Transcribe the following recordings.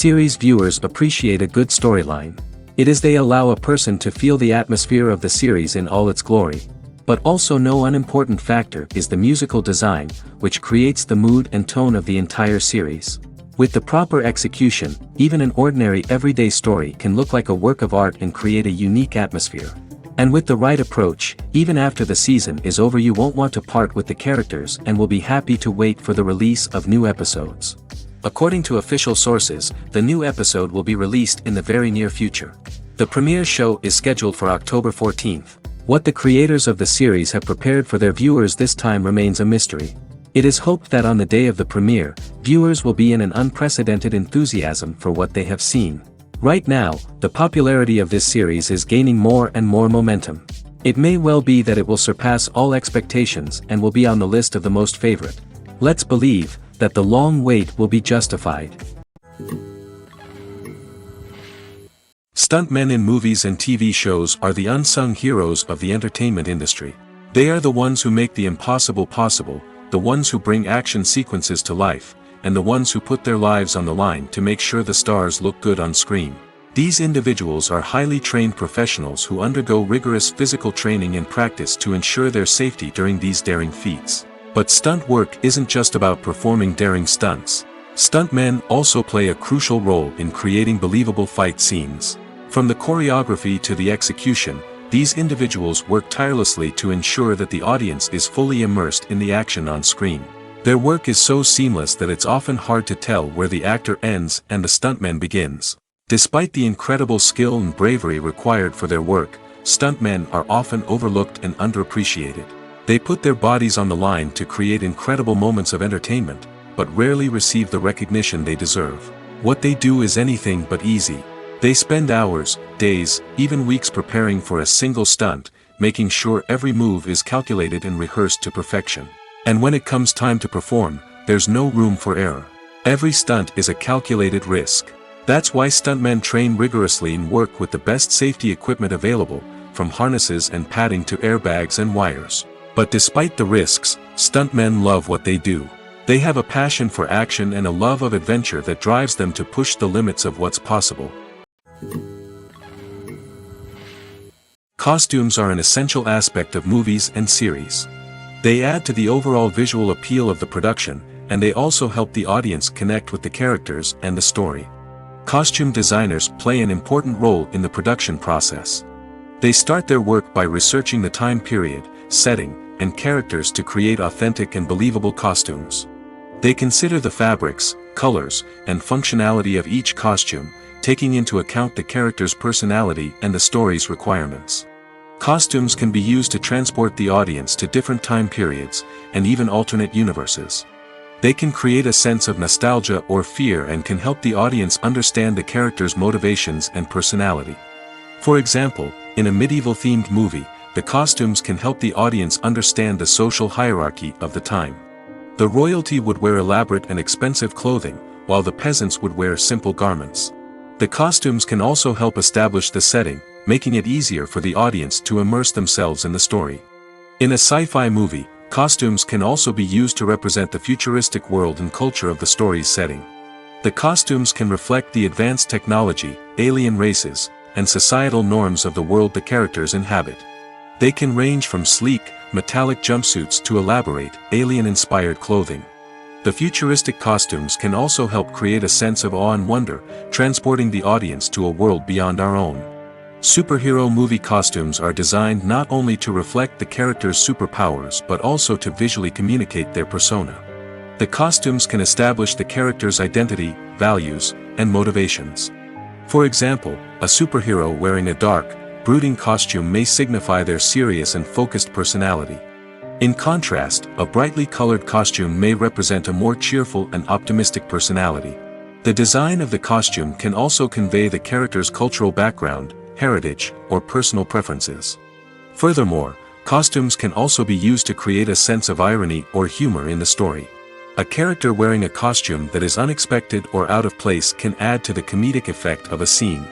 Series viewers appreciate a good storyline. It is they allow a person to feel the atmosphere of the series in all its glory. But also no unimportant factor is the musical design, which creates the mood and tone of the entire series. With the proper execution, even an ordinary everyday story can look like a work of art and create a unique atmosphere. And with the right approach, even after the season is over you won't want to part with the characters and will be happy to wait for the release of new episodes. According to official sources, the new episode will be released in the very near future. The premiere show is scheduled for October 14th. What the creators of the series have prepared for their viewers this time remains a mystery. It is hoped that on the day of the premiere, viewers will be in an unprecedented enthusiasm for what they have seen. Right now, the popularity of this series is gaining more and more momentum. It may well be that it will surpass all expectations and will be on the list of the most favorite. Let's believe that the long wait will be justified. Stuntmen in movies and TV shows are the unsung heroes of the entertainment industry. They are the ones who make the impossible possible, the ones who bring action sequences to life, and the ones who put their lives on the line to make sure the stars look good on screen. These individuals are highly trained professionals who undergo rigorous physical training and practice to ensure their safety during these daring feats. But stunt work isn't just about performing daring stunts. Stuntmen also play a crucial role in creating believable fight scenes. From the choreography to the execution, these individuals work tirelessly to ensure that the audience is fully immersed in the action on screen. Their work is so seamless that it's often hard to tell where the actor ends and the stuntman begins. Despite the incredible skill and bravery required for their work, stuntmen are often overlooked and underappreciated. They put their bodies on the line to create incredible moments of entertainment, but rarely receive the recognition they deserve. What they do is anything but easy. They spend hours, days, even weeks preparing for a single stunt, making sure every move is calculated and rehearsed to perfection. And when it comes time to perform, there's no room for error. Every stunt is a calculated risk. That's why stuntmen train rigorously and work with the best safety equipment available, from harnesses and padding to airbags and wires. But despite the risks, stuntmen love what they do. They have a passion for action and a love of adventure that drives them to push the limits of what's possible. Costumes are an essential aspect of movies and series. They add to the overall visual appeal of the production, and they also help the audience connect with the characters and the story. Costume designers play an important role in the production process. They start their work by researching the time period, setting, and characters to create authentic and believable costumes. They consider the fabrics, colors, and functionality of each costume, taking into account the character's personality and the story's requirements. Costumes can be used to transport the audience to different time periods, and even alternate universes. They can create a sense of nostalgia or fear and can help the audience understand the character's motivations and personality. For example, in a medieval-themed movie, the costumes can help the audience understand the social hierarchy of the time. The royalty would wear elaborate and expensive clothing, while the peasants would wear simple garments. The costumes can also help establish the setting, making it easier for the audience to immerse themselves in the story. In a sci-fi movie, costumes can also be used to represent the futuristic world and culture of the story's setting. The costumes can reflect the advanced technology, alien races, and societal norms of the world the characters inhabit. They can range from sleek, metallic jumpsuits to elaborate, alien-inspired clothing. The futuristic costumes can also help create a sense of awe and wonder, transporting the audience to a world beyond our own. Superhero movie costumes are designed not only to reflect the character's superpowers but also to visually communicate their persona. The costumes can establish the character's identity, values, and motivations. For example, a superhero wearing a dark, brooding costume may signify their serious and focused personality. In contrast, a brightly colored costume may represent a more cheerful and optimistic personality. The design of the costume can also convey the character's cultural background, heritage, or personal preferences. Furthermore, costumes can also be used to create a sense of irony or humor in the story. A character wearing a costume that is unexpected or out of place can add to the comedic effect of a scene.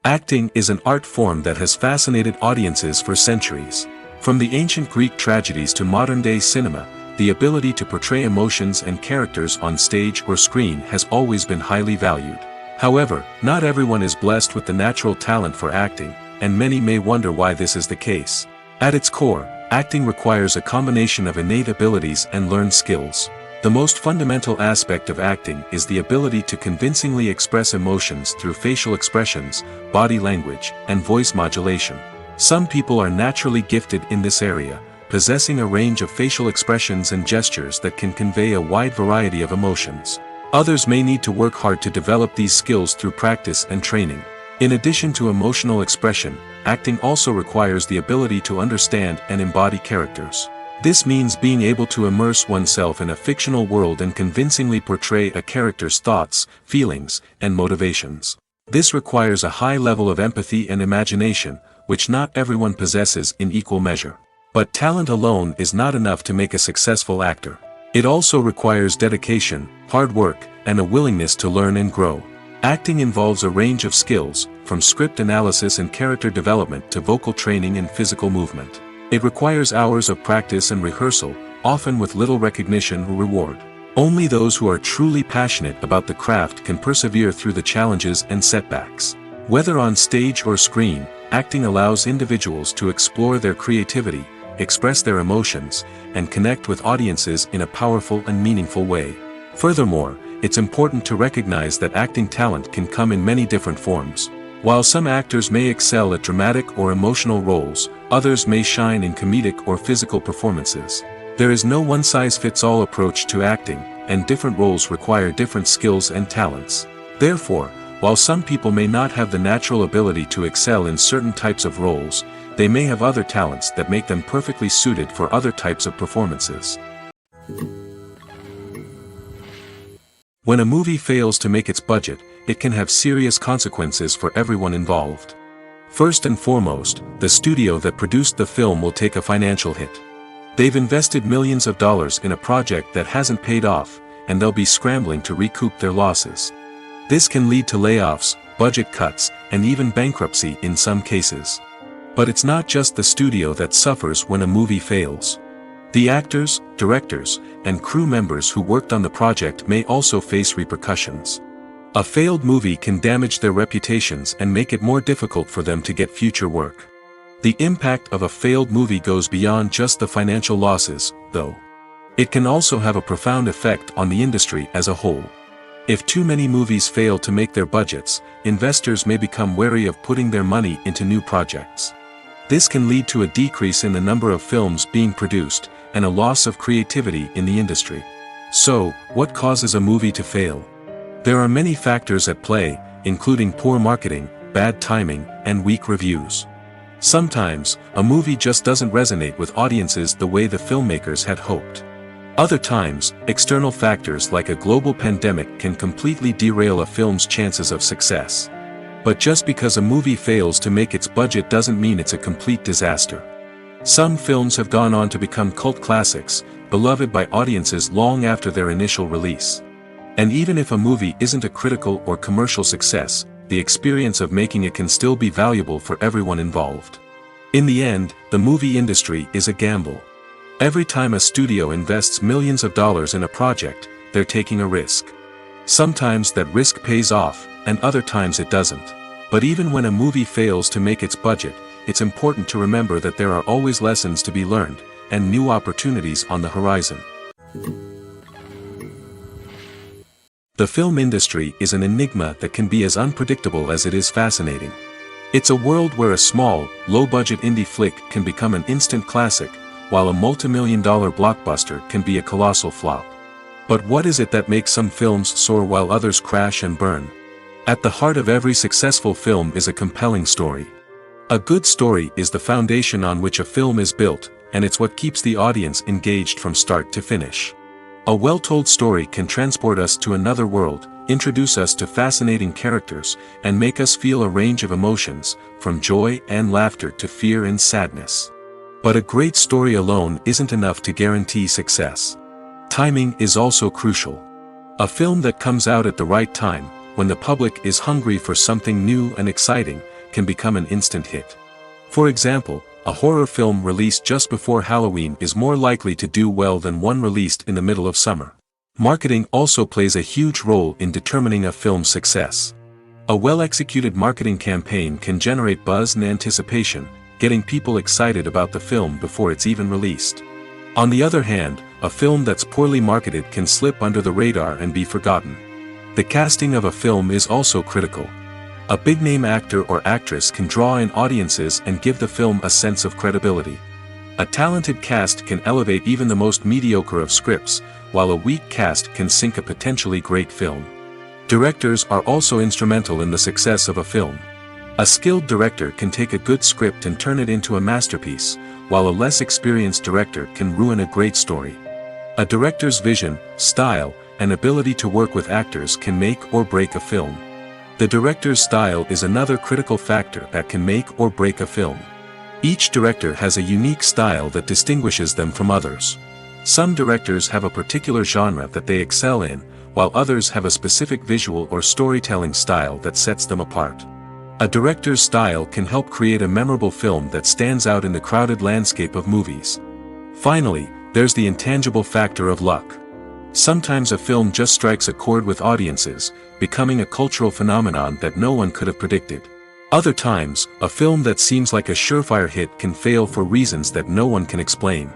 Acting is an art form that has fascinated audiences for centuries. From the ancient Greek tragedies to modern-day cinema, the ability to portray emotions and characters on stage or screen has always been highly valued. However, not everyone is blessed with the natural talent for acting, and many may wonder why this is the case. At its core, acting requires a combination of innate abilities and learned skills. The most fundamental aspect of acting is the ability to convincingly express emotions through facial expressions, body language, and voice modulation. Some people are naturally gifted in this area, possessing a range of facial expressions and gestures that can convey a wide variety of emotions. Others may need to work hard to develop these skills through practice and training. In addition to emotional expression, acting also requires the ability to understand and embody characters. This means being able to immerse oneself in a fictional world and convincingly portray a character's thoughts, feelings, and motivations. This requires a high level of empathy and imagination, which not everyone possesses in equal measure. But talent alone is not enough to make a successful actor. It also requires dedication, hard work, and a willingness to learn and grow. Acting involves a range of skills, from script analysis and character development to vocal training and physical movement. It requires hours of practice and rehearsal, often with little recognition or reward. Only those who are truly passionate about the craft can persevere through the challenges and setbacks. Whether on stage or screen, acting allows individuals to explore their creativity, express their emotions, and connect with audiences in a powerful and meaningful way. Furthermore, it's important to recognize that acting talent can come in many different forms. While some actors may excel at dramatic or emotional roles, others may shine in comedic or physical performances. There is no one-size-fits-all approach to acting, and different roles require different skills and talents. Therefore, while some people may not have the natural ability to excel in certain types of roles, they may have other talents that make them perfectly suited for other types of performances. When a movie fails to make its budget, it can have serious consequences for everyone involved. First and foremost, the studio that produced the film will take a financial hit. They've invested millions of dollars in a project that hasn't paid off, and they'll be scrambling to recoup their losses. This can lead to layoffs, budget cuts, and even bankruptcy in some cases. But it's not just the studio that suffers when a movie fails. The actors, directors, and crew members who worked on the project may also face repercussions. A failed movie can damage their reputations and make it more difficult for them to get future work. The impact of a failed movie goes beyond just the financial losses, though. It can also have a profound effect on the industry as a whole. If too many movies fail to make their budgets, investors may become wary of putting their money into new projects. This can lead to a decrease in the number of films being produced, and a loss of creativity in the industry. So, what causes a movie to fail? There are many factors at play, including poor marketing, bad timing, and weak reviews. Sometimes, a movie just doesn't resonate with audiences the way the filmmakers had hoped. Other times, external factors like a global pandemic can completely derail a film's chances of success. But just because a movie fails to make its budget doesn't mean it's a complete disaster. Some films have gone on to become cult classics, beloved by audiences long after their initial release. And even if a movie isn't a critical or commercial success, the experience of making it can still be valuable for everyone involved. In the end, the movie industry is a gamble. Every time a studio invests millions of dollars in a project, they're taking a risk. Sometimes that risk pays off, and other times it doesn't. But even when a movie fails to make its budget, it's important to remember that there are always lessons to be learned, and new opportunities on the horizon. The film industry is an enigma that can be as unpredictable as it is fascinating. It's a world where a small, low-budget indie flick can become an instant classic, while a multi-million-dollar blockbuster can be a colossal flop. But what is it that makes some films soar while others crash and burn? At the heart of every successful film is a compelling story. A good story is the foundation on which a film is built, and it's what keeps the audience engaged from start to finish. A well-told story can transport us to another world, introduce us to fascinating characters, and make us feel a range of emotions, from joy and laughter to fear and sadness. But a great story alone isn't enough to guarantee success. Timing is also crucial. A film that comes out at the right time, when the public is hungry for something new and exciting, can become an instant hit. For example, a horror film released just before Halloween is more likely to do well than one released in the middle of summer. Marketing also plays a huge role in determining a film's success. A well-executed marketing campaign can generate buzz and anticipation, getting people excited about the film before it's even released. On the other hand, a film that's poorly marketed can slip under the radar and be forgotten. The casting of a film is also critical. A big-name actor or actress can draw in audiences and give the film a sense of credibility. A talented cast can elevate even the most mediocre of scripts, while a weak cast can sink a potentially great film. Directors are also instrumental in the success of a film. A skilled director can take a good script and turn it into a masterpiece, while a less experienced director can ruin a great story. A director's vision, style, and ability to work with actors can make or break a film. The director's style is another critical factor that can make or break a film. Each director has a unique style that distinguishes them from others. Some directors have a particular genre that they excel in, while others have a specific visual or storytelling style that sets them apart. A director's style can help create a memorable film that stands out in the crowded landscape of movies. Finally, there's the intangible factor of luck. Sometimes a film just strikes a chord with audiences, becoming a cultural phenomenon that no one could have predicted. Other times, a film that seems like a surefire hit can fail for reasons that no one can explain.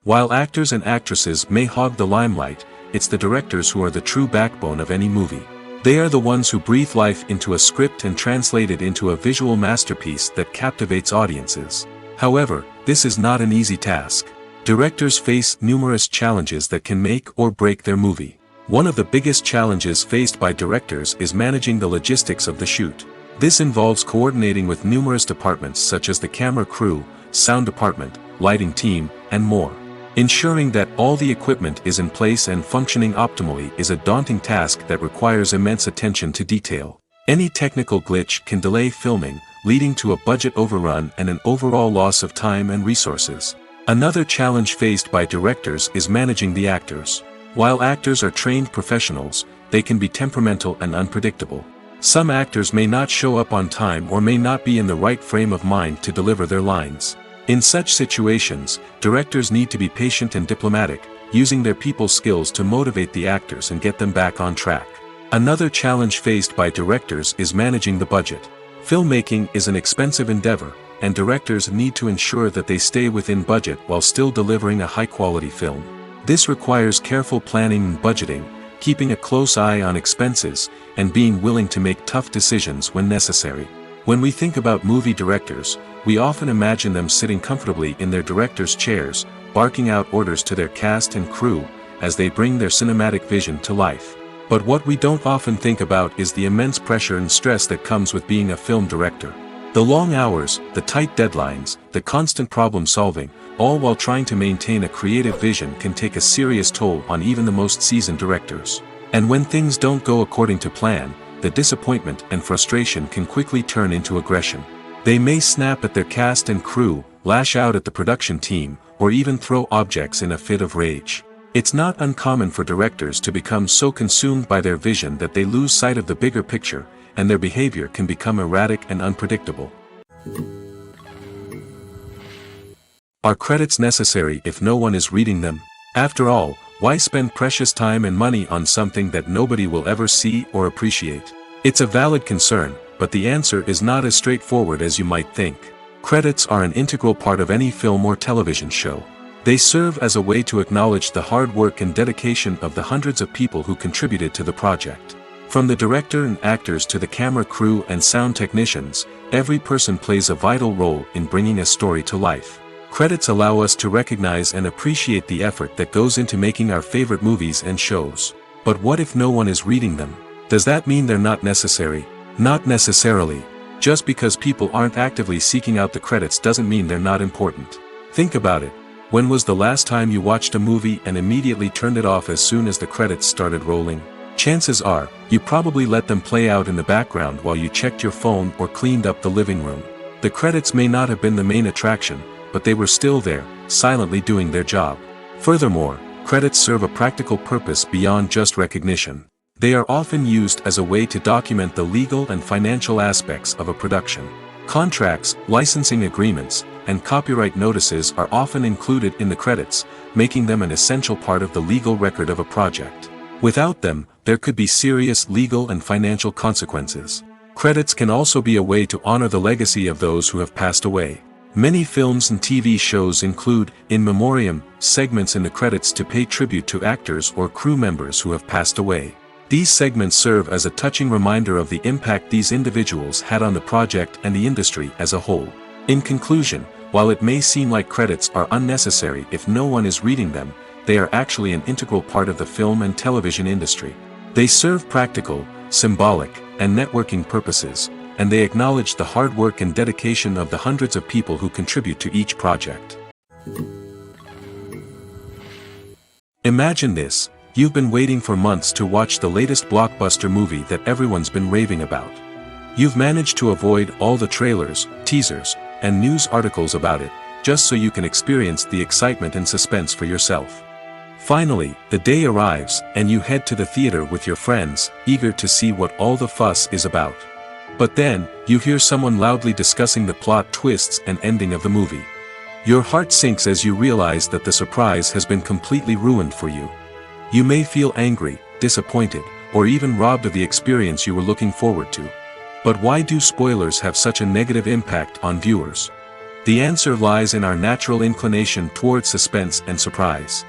While actors and actresses may hog the limelight, it's the directors who are the true backbone of any movie. They are the ones who breathe life into a script and translate it into a visual masterpiece that captivates audiences. However, this is not an easy task. Directors face numerous challenges that can make or break their movie. One of the biggest challenges faced by directors is managing the logistics of the shoot. This involves coordinating with numerous departments such as the camera crew, sound department, lighting team, and more. Ensuring that all the equipment is in place and functioning optimally is a daunting task that requires immense attention to detail. Any technical glitch can delay filming, leading to a budget overrun and an overall loss of time and resources. Another challenge faced by directors is managing the actors. While actors are trained professionals, they can be temperamental and unpredictable. Some actors may not show up on time or may not be in the right frame of mind to deliver their lines. In such situations, directors need to be patient and diplomatic, using their people skills to motivate the actors and get them back on track. Another challenge faced by directors is managing the budget. Filmmaking is an expensive endeavor, and directors need to ensure that they stay within budget while still delivering a high-quality film. This requires careful planning and budgeting, keeping a close eye on expenses, and being willing to make tough decisions when necessary. When we think about movie directors, we often imagine them sitting comfortably in their director's chairs, barking out orders to their cast and crew, as they bring their cinematic vision to life. But what we don't often think about is the immense pressure and stress that comes with being a film director. The long hours, the tight deadlines, the constant problem-solving, all while trying to maintain a creative vision can take a serious toll on even the most seasoned directors. And when things don't go according to plan, the disappointment and frustration can quickly turn into aggression. They may snap at their cast and crew, lash out at the production team, or even throw objects in a fit of rage. It's not uncommon for directors to become so consumed by their vision that they lose sight of the bigger picture, and their behavior can become erratic and unpredictable. Are credits necessary if no one is reading them? After all, why spend precious time and money on something that nobody will ever see or appreciate? It's a valid concern, but the answer is not as straightforward as you might think. Credits are an integral part of any film or television show. They serve as a way to acknowledge the hard work and dedication of the hundreds of people who contributed to the project. From the director and actors to the camera crew and sound technicians, every person plays a vital role in bringing a story to life. Credits allow us to recognize and appreciate the effort that goes into making our favorite movies and shows. But what if no one is reading them? Does that mean they're not necessary? Not necessarily. Just because people aren't actively seeking out the credits doesn't mean they're not important. Think about it. When was the last time you watched a movie and immediately turned it off as soon as the credits started rolling? Chances are, you probably let them play out in the background while you checked your phone or cleaned up the living room. The credits may not have been the main attraction, but they were still there, silently doing their job. Furthermore, credits serve a practical purpose beyond just recognition. They are often used as a way to document the legal and financial aspects of a production. Contracts, licensing agreements, and copyright notices are often included in the credits, making them an essential part of the legal record of a project. Without them, there could be serious legal and financial consequences. Credits can also be a way to honor the legacy of those who have passed away. Many films and TV shows include, in memoriam, segments in the credits to pay tribute to actors or crew members who have passed away. These segments serve as a touching reminder of the impact these individuals had on the project and the industry as a whole. In conclusion, while it may seem like credits are unnecessary if no one is reading them, they are actually an integral part of the film and television industry. They serve practical, symbolic, and networking purposes, and they acknowledge the hard work and dedication of the hundreds of people who contribute to each project. Imagine this. You've been waiting for months to watch the latest blockbuster movie that everyone's been raving about. You've managed to avoid all the trailers, teasers, and news articles about it, just so you can experience the excitement and suspense for yourself. Finally, the day arrives, and you head to the theater with your friends, eager to see what all the fuss is about. But then, you hear someone loudly discussing the plot twists and ending of the movie. Your heart sinks as you realize that the surprise has been completely ruined for you. You may feel angry, disappointed, or even robbed of the experience you were looking forward to. But why do spoilers have such a negative impact on viewers? The answer lies in our natural inclination toward suspense and surprise.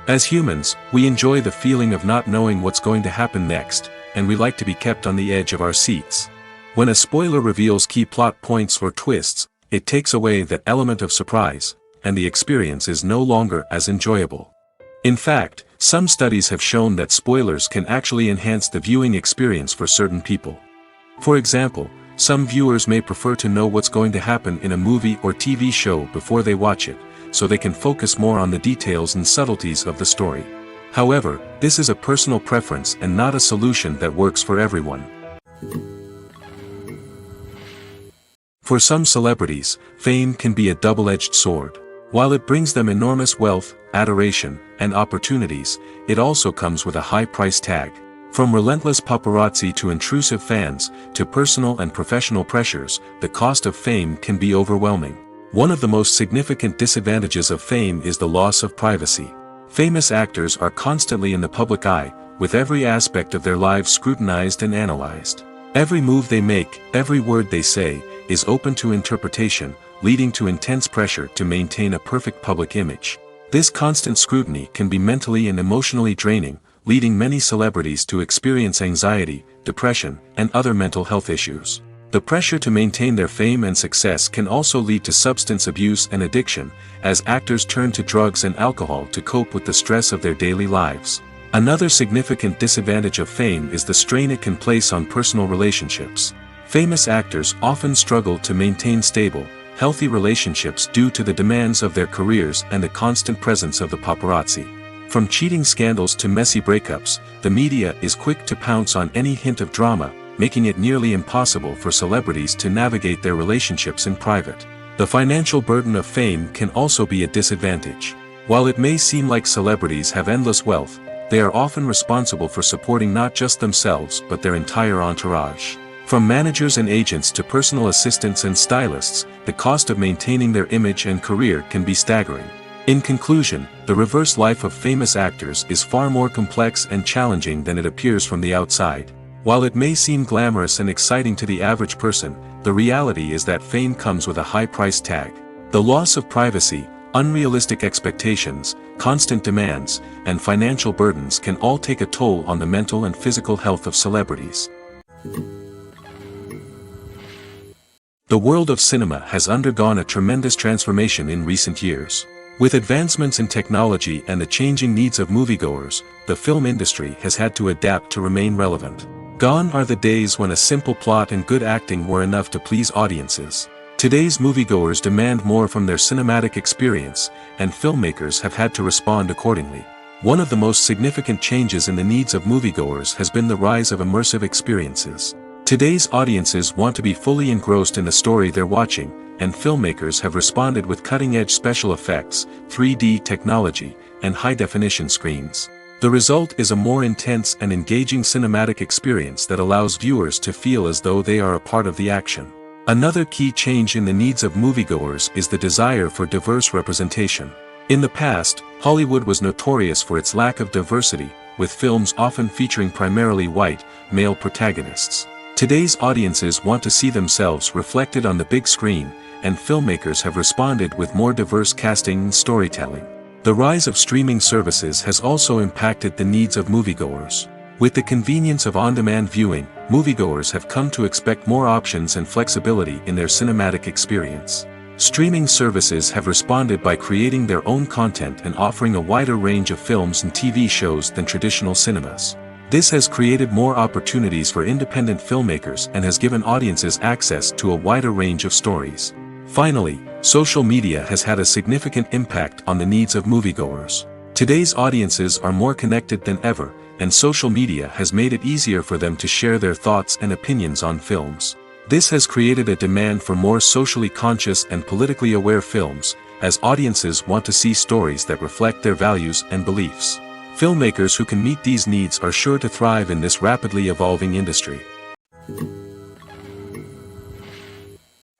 As humans, we enjoy the feeling of not knowing what's going to happen next, and we like to be kept on the edge of our seats. When a spoiler reveals key plot points or twists, it takes away that element of surprise, and the experience is no longer as enjoyable. In fact, some studies have shown that spoilers can actually enhance the viewing experience for certain people. For example, some viewers may prefer to know what's going to happen in a movie or TV show before they watch it, so they can focus more on the details and subtleties of the story. However, this is a personal preference and not a solution that works for everyone. For some celebrities, fame can be a double-edged sword. While it brings them enormous wealth, adoration, and opportunities, it also comes with a high price tag. From relentless paparazzi to intrusive fans, to personal and professional pressures, the cost of fame can be overwhelming. One of the most significant disadvantages of fame is the loss of privacy. Famous actors are constantly in the public eye, with every aspect of their lives scrutinized and analyzed. Every move they make, every word they say, is open to interpretation, leading to intense pressure to maintain a perfect public image. This constant scrutiny can be mentally and emotionally draining, leading many celebrities to experience anxiety, depression, and other mental health issues. The pressure to maintain their fame and success can also lead to substance abuse and addiction, as actors turn to drugs and alcohol to cope with the stress of their daily lives. Another significant disadvantage of fame is the strain it can place on personal relationships. Famous actors often struggle to maintain stable, healthy relationships due to the demands of their careers and the constant presence of the paparazzi. From cheating scandals to messy breakups, the media is quick to pounce on any hint of drama, making it nearly impossible for celebrities to navigate their relationships in private. The financial burden of fame can also be a disadvantage. While it may seem like celebrities have endless wealth, they are often responsible for supporting not just themselves but their entire entourage. From managers and agents to personal assistants and stylists, the cost of maintaining their image and career can be staggering. In conclusion, the reverse life of famous actors is far more complex and challenging than it appears from the outside. While it may seem glamorous and exciting to the average person, the reality is that fame comes with a high price tag. The loss of privacy, unrealistic expectations, constant demands, and financial burdens can all take a toll on the mental and physical health of celebrities. The world of cinema has undergone a tremendous transformation in recent years. With advancements in technology and the changing needs of moviegoers, the film industry has had to adapt to remain relevant. Gone are the days when a simple plot and good acting were enough to please audiences. Today's moviegoers demand more from their cinematic experience, and filmmakers have had to respond accordingly. One of the most significant changes in the needs of moviegoers has been the rise of immersive experiences. Today's audiences want to be fully engrossed in the story they're watching, and filmmakers have responded with cutting-edge special effects, 3D technology, and high-definition screens. The result is a more intense and engaging cinematic experience that allows viewers to feel as though they are a part of the action. Another key change in the needs of moviegoers is the desire for diverse representation. In the past, Hollywood was notorious for its lack of diversity, with films often featuring primarily white, male protagonists. Today's audiences want to see themselves reflected on the big screen, and filmmakers have responded with more diverse casting and storytelling. The rise of streaming services has also impacted the needs of moviegoers. With the convenience of on-demand viewing, moviegoers have come to expect more options and flexibility in their cinematic experience. Streaming services have responded by creating their own content and offering a wider range of films and TV shows than traditional cinemas. This has created more opportunities for independent filmmakers and has given audiences access to a wider range of stories. Finally, social media has had a significant impact on the needs of moviegoers. Today's audiences are more connected than ever, and social media has made it easier for them to share their thoughts and opinions on films. This has created a demand for more socially conscious and politically aware films, as audiences want to see stories that reflect their values and beliefs. Filmmakers who can meet these needs are sure to thrive in this rapidly evolving industry.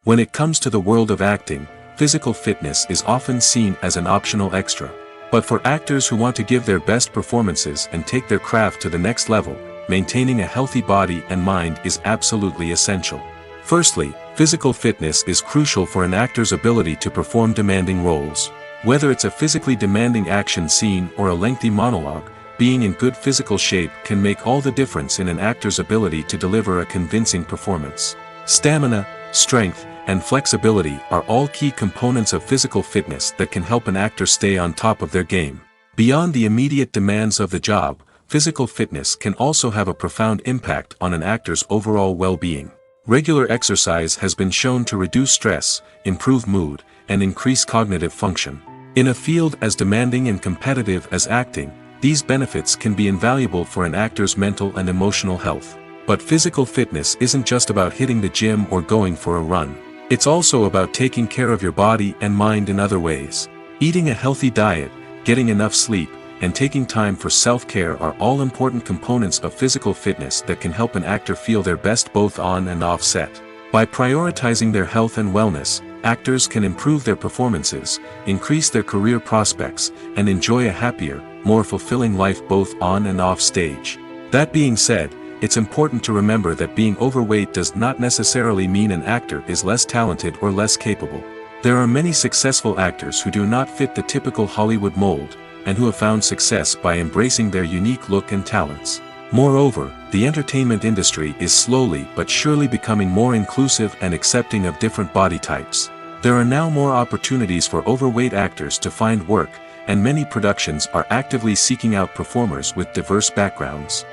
When it comes to the world of acting, physical fitness is often seen as an optional extra. But for actors who want to give their best performances and take their craft to the next level, maintaining a healthy body and mind is absolutely essential. Firstly, physical fitness is crucial for an actor's ability to perform demanding roles. Whether it's a physically demanding action scene or a lengthy monologue, being in good physical shape can make all the difference in an actor's ability to deliver a convincing performance. Stamina, strength, and flexibility are all key components of physical fitness that can help an actor stay on top of their game. Beyond the immediate demands of the job, physical fitness can also have a profound impact on an actor's overall well-being. Regular exercise has been shown to reduce stress, improve mood, and increase cognitive function. In a field as demanding and competitive as acting, these benefits can be invaluable for an actor's mental and emotional health. But physical fitness isn't just about hitting the gym or going for a run. It's also about taking care of your body and mind in other ways. Eating a healthy diet, getting enough sleep, and taking time for self-care are all important components of physical fitness that can help an actor feel their best both on and off set. By prioritizing their health and wellness, actors can improve their performances, increase their career prospects, and enjoy a happier, more fulfilling life both on and off stage. That being said, it's important to remember that being overweight does not necessarily mean an actor is less talented or less capable. There are many successful actors who do not fit the typical Hollywood mold, and who have found success by embracing their unique look and talents. Moreover, the entertainment industry is slowly but surely becoming more inclusive and accepting of different body types. There are now more opportunities for overweight actors to find work, and many productions are actively seeking out performers with diverse backgrounds.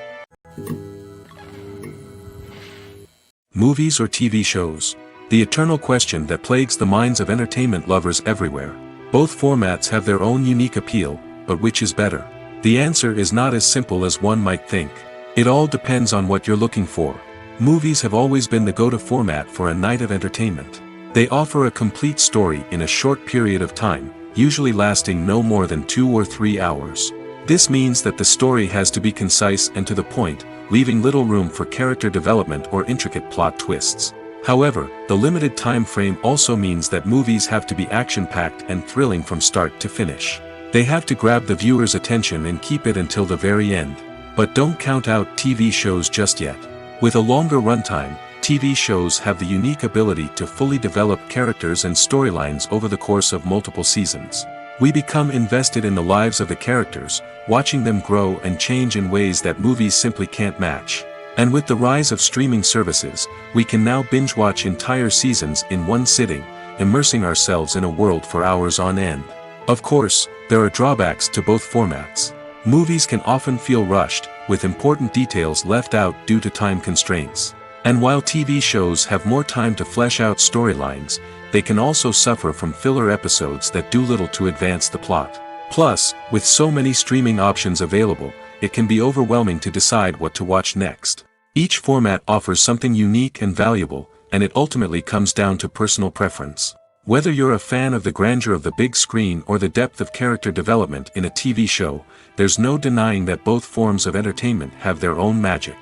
Movies or TV shows? The eternal question that plagues the minds of entertainment lovers everywhere. Both formats have their own unique appeal, but which is better? The answer is not as simple as one might think. It all depends on what you're looking for. Movies have always been the go-to format for a night of entertainment. They offer a complete story in a short period of time, usually lasting no more than 2 or 3 hours. This means that the story has to be concise and to the point, leaving little room for character development or intricate plot twists. However, the limited time frame also means that movies have to be action-packed and thrilling from start to finish. They have to grab the viewer's attention and keep it until the very end. But don't count out TV shows just yet. With a longer runtime, TV shows have the unique ability to fully develop characters and storylines over the course of multiple seasons. We become invested in the lives of the characters, watching them grow and change in ways that movies simply can't match. And with the rise of streaming services, we can now binge-watch entire seasons in one sitting, immersing ourselves in a world for hours on end. Of course, there are drawbacks to both formats. Movies can often feel rushed, with important details left out due to time constraints. And while TV shows have more time to flesh out storylines, they can also suffer from filler episodes that do little to advance the plot. Plus, with so many streaming options available, it can be overwhelming to decide what to watch next. Each format offers something unique and valuable, and it ultimately comes down to personal preference. Whether you're a fan of the grandeur of the big screen or the depth of character development in a TV show, there's no denying that both forms of entertainment have their own magic.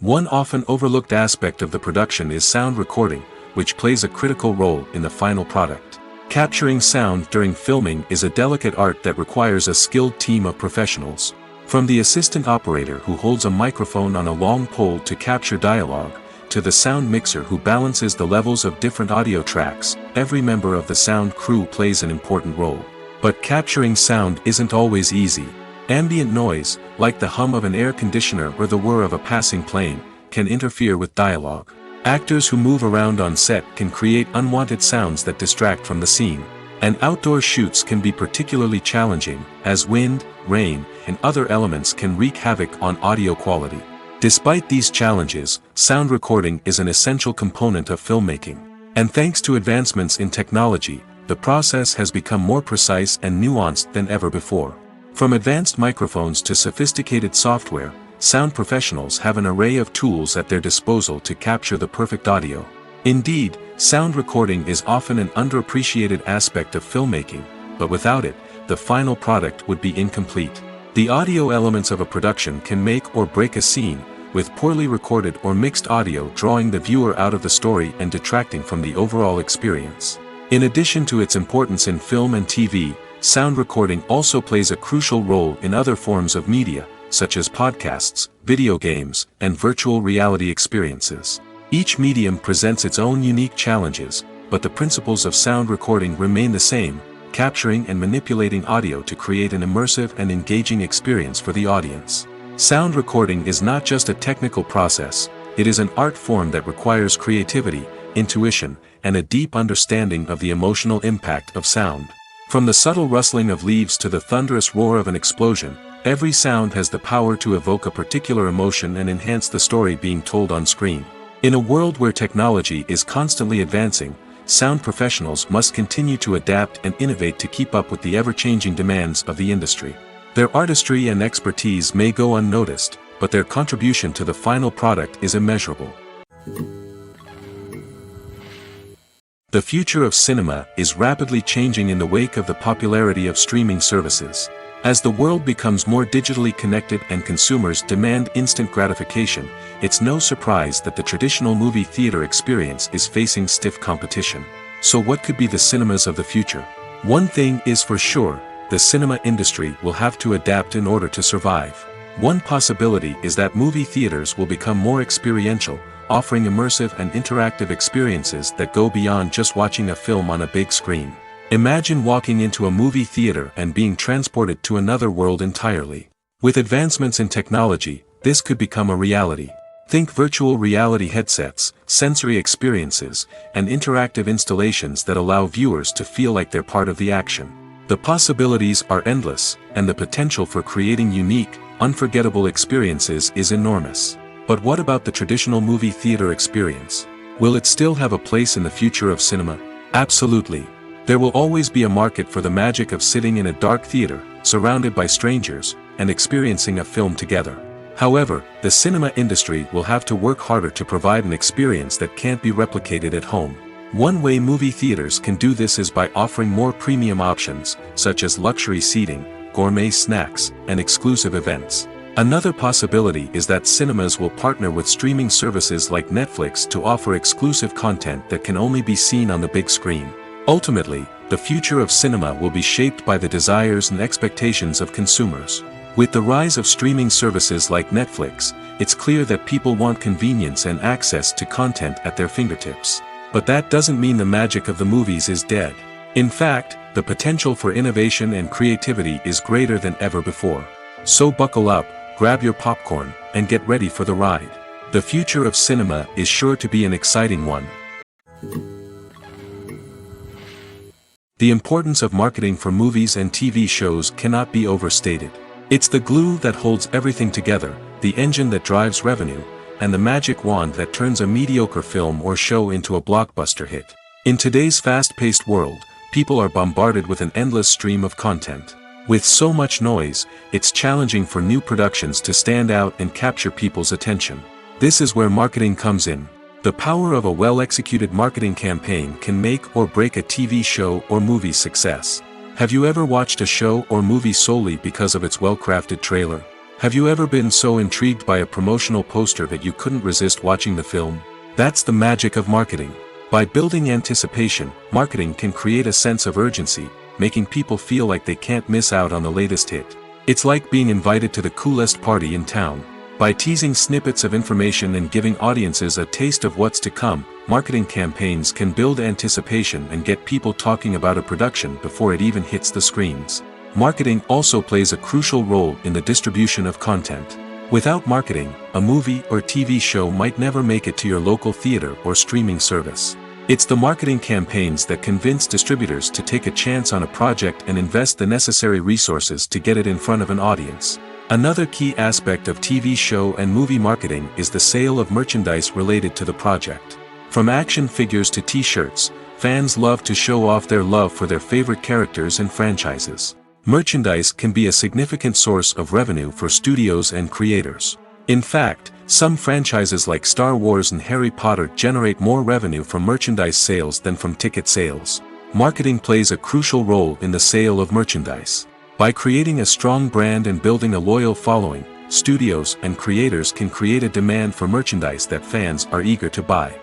One often overlooked aspect of the production is sound recording, which plays a critical role in the final product. Capturing sound during filming is a delicate art that requires a skilled team of professionals. From the assistant operator who holds a microphone on a long pole to capture dialogue, to the sound mixer who balances the levels of different audio tracks, every member of the sound crew plays an important role. But capturing sound isn't always easy. Ambient noise, like the hum of an air conditioner or the whir of a passing plane, can interfere with dialogue. Actors who move around on set can create unwanted sounds that distract from the scene. And outdoor shoots can be particularly challenging, as wind, rain, and other elements can wreak havoc on audio quality. Despite these challenges, sound recording is an essential component of filmmaking. And thanks to advancements in technology, the process has become more precise and nuanced than ever before. From advanced microphones to sophisticated software, sound professionals have an array of tools at their disposal to capture the perfect audio. Indeed, sound recording is often an underappreciated aspect of filmmaking, but without it, the final product would be incomplete. The audio elements of a production can make or break a scene, with poorly recorded or mixed audio drawing the viewer out of the story and detracting from the overall experience. In addition to its importance in film and TV, sound recording also plays a crucial role in other forms of media, such as podcasts, video games, and virtual reality experiences. Each medium presents its own unique challenges, but the principles of sound recording remain the same, capturing and manipulating audio to create an immersive and engaging experience for the audience. Sound recording is not just a technical process, it is an art form that requires creativity, intuition, and a deep understanding of the emotional impact of sound. From the subtle rustling of leaves to the thunderous roar of an explosion, every sound has the power to evoke a particular emotion and enhance the story being told on screen. In a world where technology is constantly advancing, sound professionals must continue to adapt and innovate to keep up with the ever-changing demands of the industry. Their artistry and expertise may go unnoticed, but their contribution to the final product is immeasurable. The future of cinema is rapidly changing in the wake of the popularity of streaming services. As the world becomes more digitally connected and consumers demand instant gratification, it's no surprise that the traditional movie theater experience is facing stiff competition. So what could be the cinemas of the future? One thing is for sure, the cinema industry will have to adapt in order to survive. One possibility is that movie theaters will become more experiential, offering immersive and interactive experiences that go beyond just watching a film on a big screen. Imagine walking into a movie theater and being transported to another world entirely. With advancements in technology, this could become a reality. Think virtual reality headsets, sensory experiences, and interactive installations that allow viewers to feel like they're part of the action. The possibilities are endless, and the potential for creating unique, unforgettable experiences is enormous. But what about the traditional movie theater experience? Will it still have a place in the future of cinema? Absolutely. There will always be a market for the magic of sitting in a dark theater, surrounded by strangers, and experiencing a film together. However, the cinema industry will have to work harder to provide an experience that can't be replicated at home. One way movie theaters can do this is by offering more premium options, such as luxury seating, gourmet snacks, and exclusive events. Another possibility is that cinemas will partner with streaming services like Netflix to offer exclusive content that can only be seen on the big screen. Ultimately, the future of cinema will be shaped by the desires and expectations of consumers. With the rise of streaming services like Netflix, it's clear that people want convenience and access to content at their fingertips. But that doesn't mean the magic of the movies is dead. In fact, the potential for innovation and creativity is greater than ever before. So buckle up, grab your popcorn, and get ready for the ride. The future of cinema is sure to be an exciting one. The importance of marketing for movies and TV shows cannot be overstated. It's the glue that holds everything together, the engine that drives revenue, and the magic wand that turns a mediocre film or show into a blockbuster hit. In today's fast-paced world, people are bombarded with an endless stream of content. With so much noise, it's challenging for new productions to stand out and capture people's attention. This is where marketing comes in. The power of a well-executed marketing campaign can make or break a TV show or movie's success. Have you ever watched a show or movie solely because of its well-crafted trailer? Have you ever been so intrigued by a promotional poster that you couldn't resist watching the film? That's the magic of marketing. By building anticipation, marketing can create a sense of urgency, making people feel like they can't miss out on the latest hit. It's like being invited to the coolest party in town. By teasing snippets of information and giving audiences a taste of what's to come, marketing campaigns can build anticipation and get people talking about a production before it even hits the screens. Marketing also plays a crucial role in the distribution of content. Without marketing, a movie or TV show might never make it to your local theater or streaming service. It's the marketing campaigns that convince distributors to take a chance on a project and invest the necessary resources to get it in front of an audience. Another key aspect of TV show and movie marketing is the sale of merchandise related to the project. From action figures to t-shirts, fans love to show off their love for their favorite characters and franchises. Merchandise can be a significant source of revenue for studios and creators. In fact, some franchises like Star Wars and Harry Potter generate more revenue from merchandise sales than from ticket sales. Marketing plays a crucial role in the sale of merchandise. By creating a strong brand and building a loyal following, studios and creators can create a demand for merchandise that fans are eager to buy.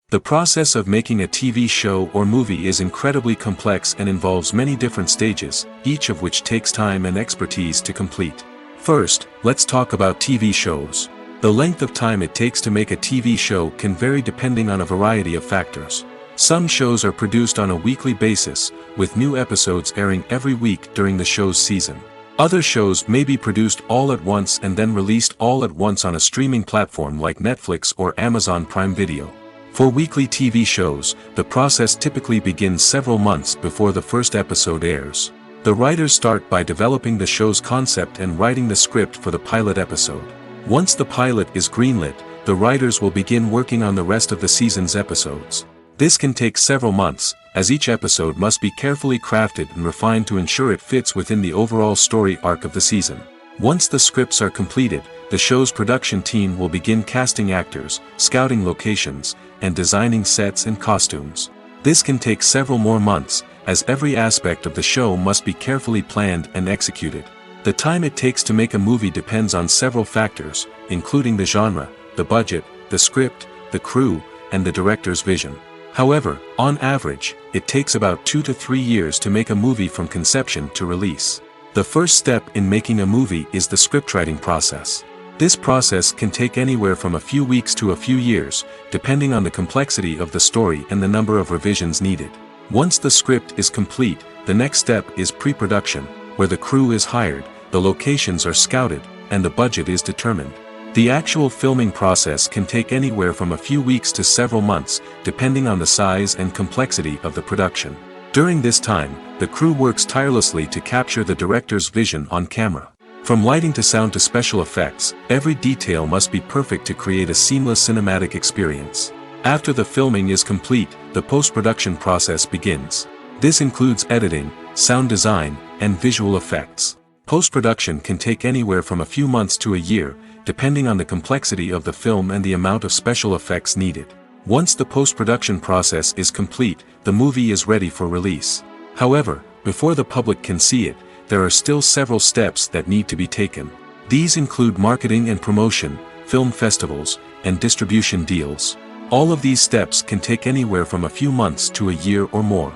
The process of making a TV show or movie is incredibly complex and involves many different stages, each of which takes time and expertise to complete. First, let's talk about TV shows. The length of time it takes to make a TV show can vary depending on a variety of factors. Some shows are produced on a weekly basis, with new episodes airing every week during the show's season. Other shows may be produced all at once and then released all at once on a streaming platform like Netflix or Amazon Prime Video. For weekly TV shows, the process typically begins several months before the first episode airs. The writers start by developing the show's concept and writing the script for the pilot episode. Once the pilot is greenlit, the writers will begin working on the rest of the season's episodes. This can take several months, as each episode must be carefully crafted and refined to ensure it fits within the overall story arc of the season. Once the scripts are completed, the show's production team will begin casting actors, scouting locations, and designing sets and costumes. This can take several more months, as every aspect of the show must be carefully planned and executed. The time it takes to make a movie depends on several factors, including the genre, the budget, the script, the crew, and the director's vision. However, on average, it takes about 2 to 3 years to make a movie from conception to release. The first step in making a movie is the scriptwriting process. This process can take anywhere from a few weeks to a few years, depending on the complexity of the story and the number of revisions needed. Once the script is complete, the next step is pre-production, where the crew is hired, the locations are scouted, and the budget is determined. The actual filming process can take anywhere from a few weeks to several months, depending on the size and complexity of the production. During this time, the crew works tirelessly to capture the director's vision on camera. From lighting to sound to special effects, every detail must be perfect to create a seamless cinematic experience. After the filming is complete, the post-production process begins. This includes editing, sound design, and visual effects. Post-production can take anywhere from a few months to a year, depending on the complexity of the film and the amount of special effects needed. Once the post-production process is complete, the movie is ready for release. However, before the public can see it, there are still several steps that need to be taken. These include marketing and promotion, film festivals, and distribution deals. All of these steps can take anywhere from a few months to a year or more.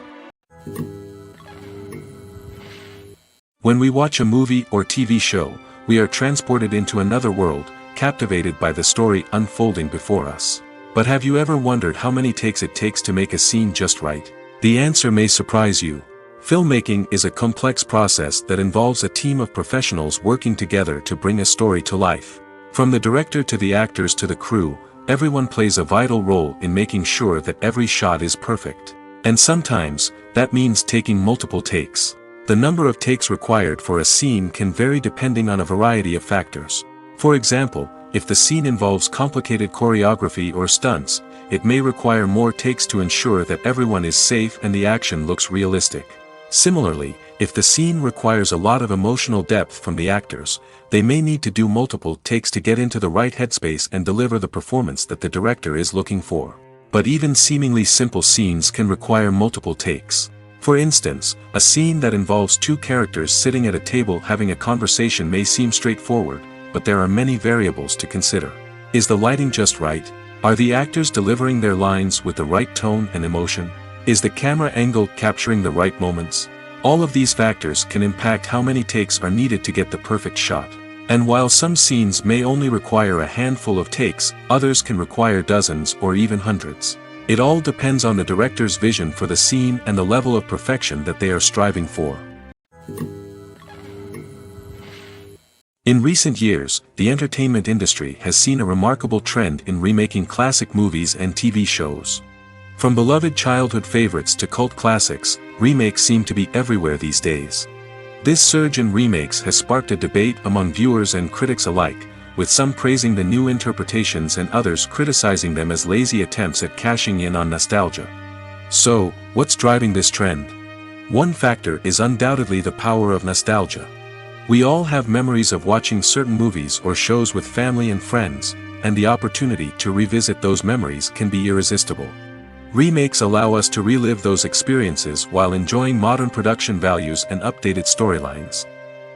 When we watch a movie or TV show, we are transported into another world, captivated by the story unfolding before us. But have you ever wondered how many takes it takes to make a scene just right? The answer may surprise you. Filmmaking is a complex process that involves a team of professionals working together to bring a story to life. From the director to the actors to the crew, everyone plays a vital role in making sure that every shot is perfect. And sometimes, that means taking multiple takes. The number of takes required for a scene can vary depending on a variety of factors. For example, if the scene involves complicated choreography or stunts, it may require more takes to ensure that everyone is safe and the action looks realistic. Similarly, if the scene requires a lot of emotional depth from the actors, they may need to do multiple takes to get into the right headspace and deliver the performance that the director is looking for. But even seemingly simple scenes can require multiple takes. For instance, a scene that involves two characters sitting at a table having a conversation may seem straightforward, but there are many variables to consider. Is the lighting just right? Are the actors delivering their lines with the right tone and emotion? Is the camera angle capturing the right moments? All of these factors can impact how many takes are needed to get the perfect shot. And while some scenes may only require a handful of takes, others can require dozens or even hundreds. It all depends on the director's vision for the scene and the level of perfection that they are striving for. In recent years, the entertainment industry has seen a remarkable trend in remaking classic movies and TV shows. From beloved childhood favorites to cult classics, remakes seem to be everywhere these days. This surge in remakes has sparked a debate among viewers and critics alike, with some praising the new interpretations and others criticizing them as lazy attempts at cashing in on nostalgia. So, what's driving this trend? One factor is undoubtedly the power of nostalgia. We all have memories of watching certain movies or shows with family and friends, and the opportunity to revisit those memories can be irresistible. Remakes allow us to relive those experiences while enjoying modern production values and updated storylines.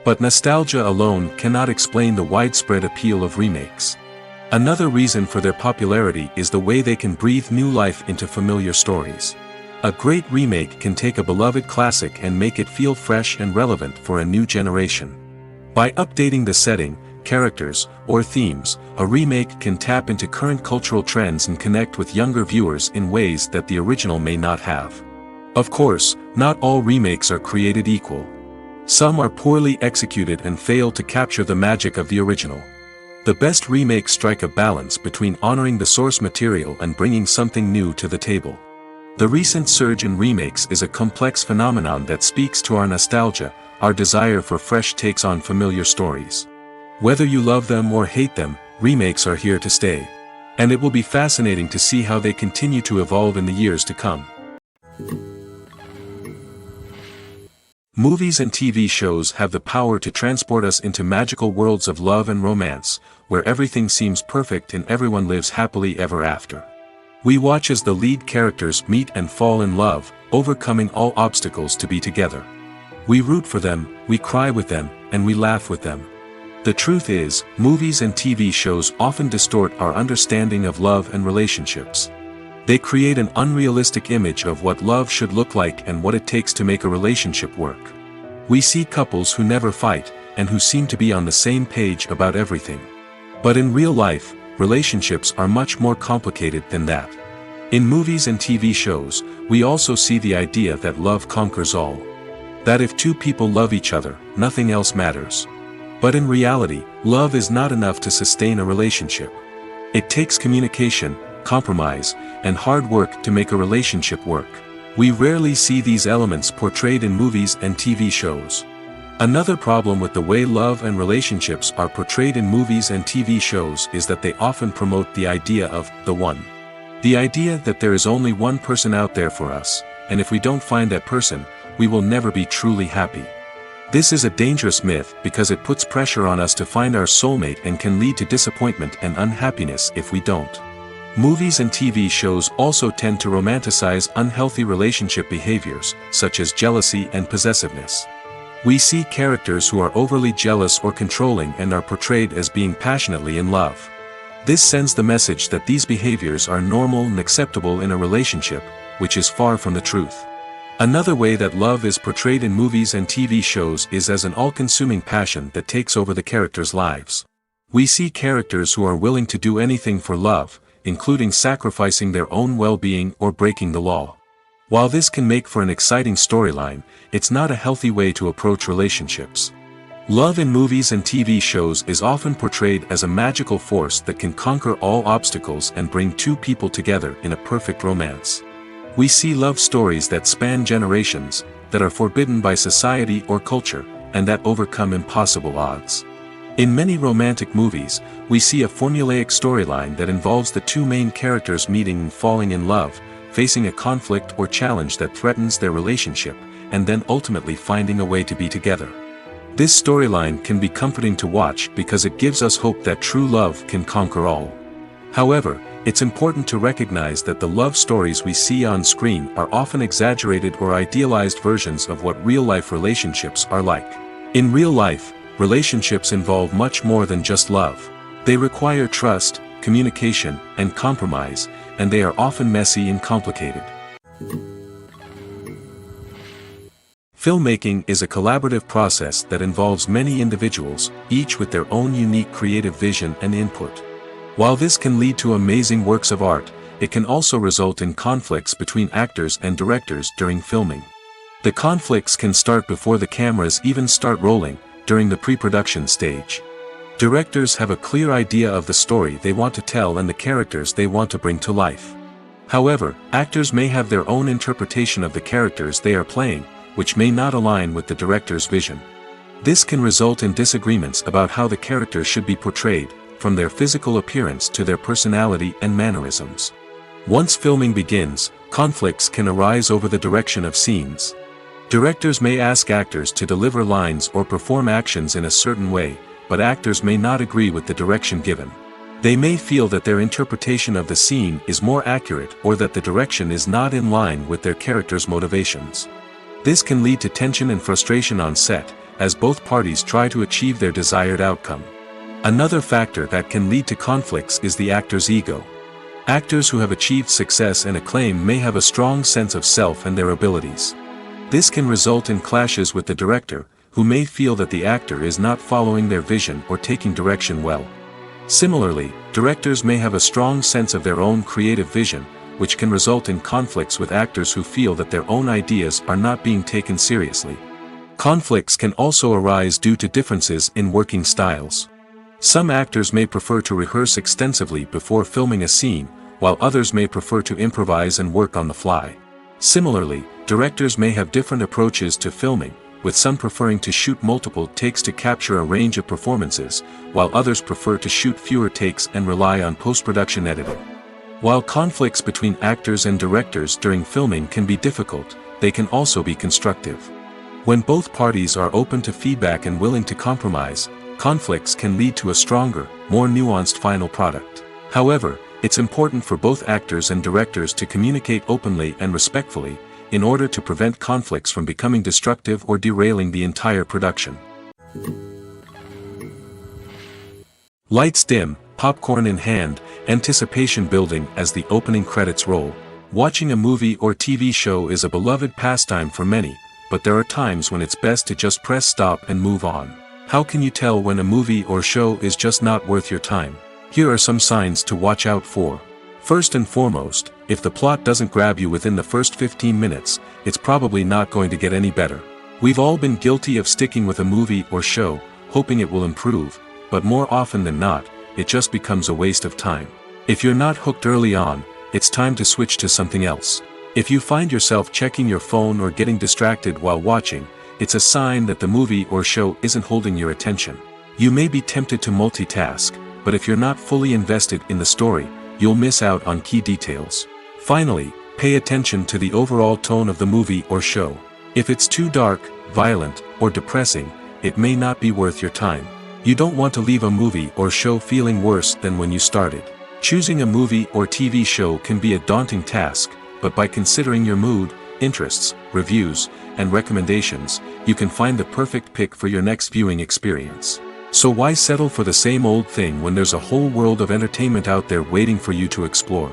But nostalgia alone cannot explain the widespread appeal of remakes. Another reason for their popularity is the way they can breathe new life into familiar stories. A great remake can take a beloved classic and make it feel fresh and relevant for a new generation. By updating the setting, characters, or themes, a remake can tap into current cultural trends and connect with younger viewers in ways that the original may not have. Of course, not all remakes are created equal. Some are poorly executed and fail to capture the magic of the original. The best remakes strike a balance between honoring the source material and bringing something new to the table. The recent surge in remakes is a complex phenomenon that speaks to our nostalgia, our desire for fresh takes on familiar stories. Whether you love them or hate them, remakes are here to stay. And it will be fascinating to see how they continue to evolve in the years to come. Movies and TV shows have the power to transport us into magical worlds of love and romance, where everything seems perfect and everyone lives happily ever after. We watch as the lead characters meet and fall in love, overcoming all obstacles to be together. We root for them, we cry with them, and we laugh with them. The truth is, movies and TV shows often distort our understanding of love and relationships. They create an unrealistic image of what love should look like and what it takes to make a relationship work. We see couples who never fight, and who seem to be on the same page about everything. But in real life, relationships are much more complicated than that. In movies and TV shows, we also see the idea that love conquers all. That if two people love each other, nothing else matters. But in reality, love is not enough to sustain a relationship. It takes communication, compromise, and hard work to make a relationship work. We rarely see these elements portrayed in movies and TV shows. Another problem with the way love and relationships are portrayed in movies and TV shows is that they often promote the idea of the one. The idea that there is only one person out there for us, and if we don't find that person, we will never be truly happy. This is a dangerous myth because it puts pressure on us to find our soulmate and can lead to disappointment and unhappiness if we don't. Movies and TV shows also tend to romanticize unhealthy relationship behaviors, such as jealousy and possessiveness. We see characters who are overly jealous or controlling and are portrayed as being passionately in love. This sends the message that these behaviors are normal and acceptable in a relationship, which is far from the truth. Another way that love is portrayed in movies and TV shows is as an all-consuming passion that takes over the characters' lives. We see characters who are willing to do anything for love, including sacrificing their own well-being or breaking the law. While this can make for an exciting storyline, it's not a healthy way to approach relationships. Love in movies and TV shows is often portrayed as a magical force that can conquer all obstacles and bring two people together in a perfect romance. We see love stories that span generations, that are forbidden by society or culture, and that overcome impossible odds. In many romantic movies, we see a formulaic storyline that involves the two main characters meeting and falling in love, facing a conflict or challenge that threatens their relationship, and then ultimately finding a way to be together. This storyline can be comforting to watch because it gives us hope that true love can conquer all. However, it's important to recognize that the love stories we see on screen are often exaggerated or idealized versions of what real-life relationships are like. In real life, relationships involve much more than just love. They require trust, communication, and compromise, and they are often messy and complicated. Filmmaking is a collaborative process that involves many individuals, each with their own unique creative vision and input. While this can lead to amazing works of art, it can also result in conflicts between actors and directors during filming. The conflicts can start before the cameras even start rolling, during the pre-production stage. Directors have a clear idea of the story they want to tell and the characters they want to bring to life. However, actors may have their own interpretation of the characters they are playing, which may not align with the director's vision. This can result in disagreements about how the characters should be portrayed, from their physical appearance to their personality and mannerisms. Once filming begins, conflicts can arise over the direction of scenes. Directors may ask actors to deliver lines or perform actions in a certain way, but actors may not agree with the direction given. They may feel that their interpretation of the scene is more accurate or that the direction is not in line with their character's motivations. This can lead to tension and frustration on set, as both parties try to achieve their desired outcome. Another factor that can lead to conflicts is the actor's ego. Actors who have achieved success and acclaim may have a strong sense of self and their abilities. This can result in clashes with the director, who may feel that the actor is not following their vision or taking direction well. Similarly, directors may have a strong sense of their own creative vision, which can result in conflicts with actors who feel that their own ideas are not being taken seriously. Conflicts can also arise due to differences in working styles. Some actors may prefer to rehearse extensively before filming a scene, while others may prefer to improvise and work on the fly. Similarly, directors may have different approaches to filming, with some preferring to shoot multiple takes to capture a range of performances, while others prefer to shoot fewer takes and rely on post-production editing. While conflicts between actors and directors during filming can be difficult, they can also be constructive. When both parties are open to feedback and willing to compromise, conflicts can lead to a stronger, more nuanced final product. However, it's important for both actors and directors to communicate openly and respectfully, in order to prevent conflicts from becoming destructive or derailing the entire production. Lights dim, popcorn in hand, anticipation building as the opening credits roll. Watching a movie or TV show is a beloved pastime for many, but there are times when it's best to just press stop and move on. How can you tell when a movie or show is just not worth your time? Here are some signs to watch out for. First and foremost, if the plot doesn't grab you within the first 15 minutes, it's probably not going to get any better. We've all been guilty of sticking with a movie or show, hoping it will improve, but more often than not, it just becomes a waste of time. If you're not hooked early on, it's time to switch to something else. If you find yourself checking your phone or getting distracted while watching, it's a sign that the movie or show isn't holding your attention. You may be tempted to multitask, but if you're not fully invested in the story, you'll miss out on key details. Finally, pay attention to the overall tone of the movie or show. If it's too dark, violent, or depressing, it may not be worth your time. You don't want to leave a movie or show feeling worse than when you started. Choosing a movie or TV show can be a daunting task, but by considering your mood, interests, reviews, and recommendations, you can find the perfect pick for your next viewing experience. So why settle for the same old thing when there's a whole world of entertainment out there waiting for you to explore?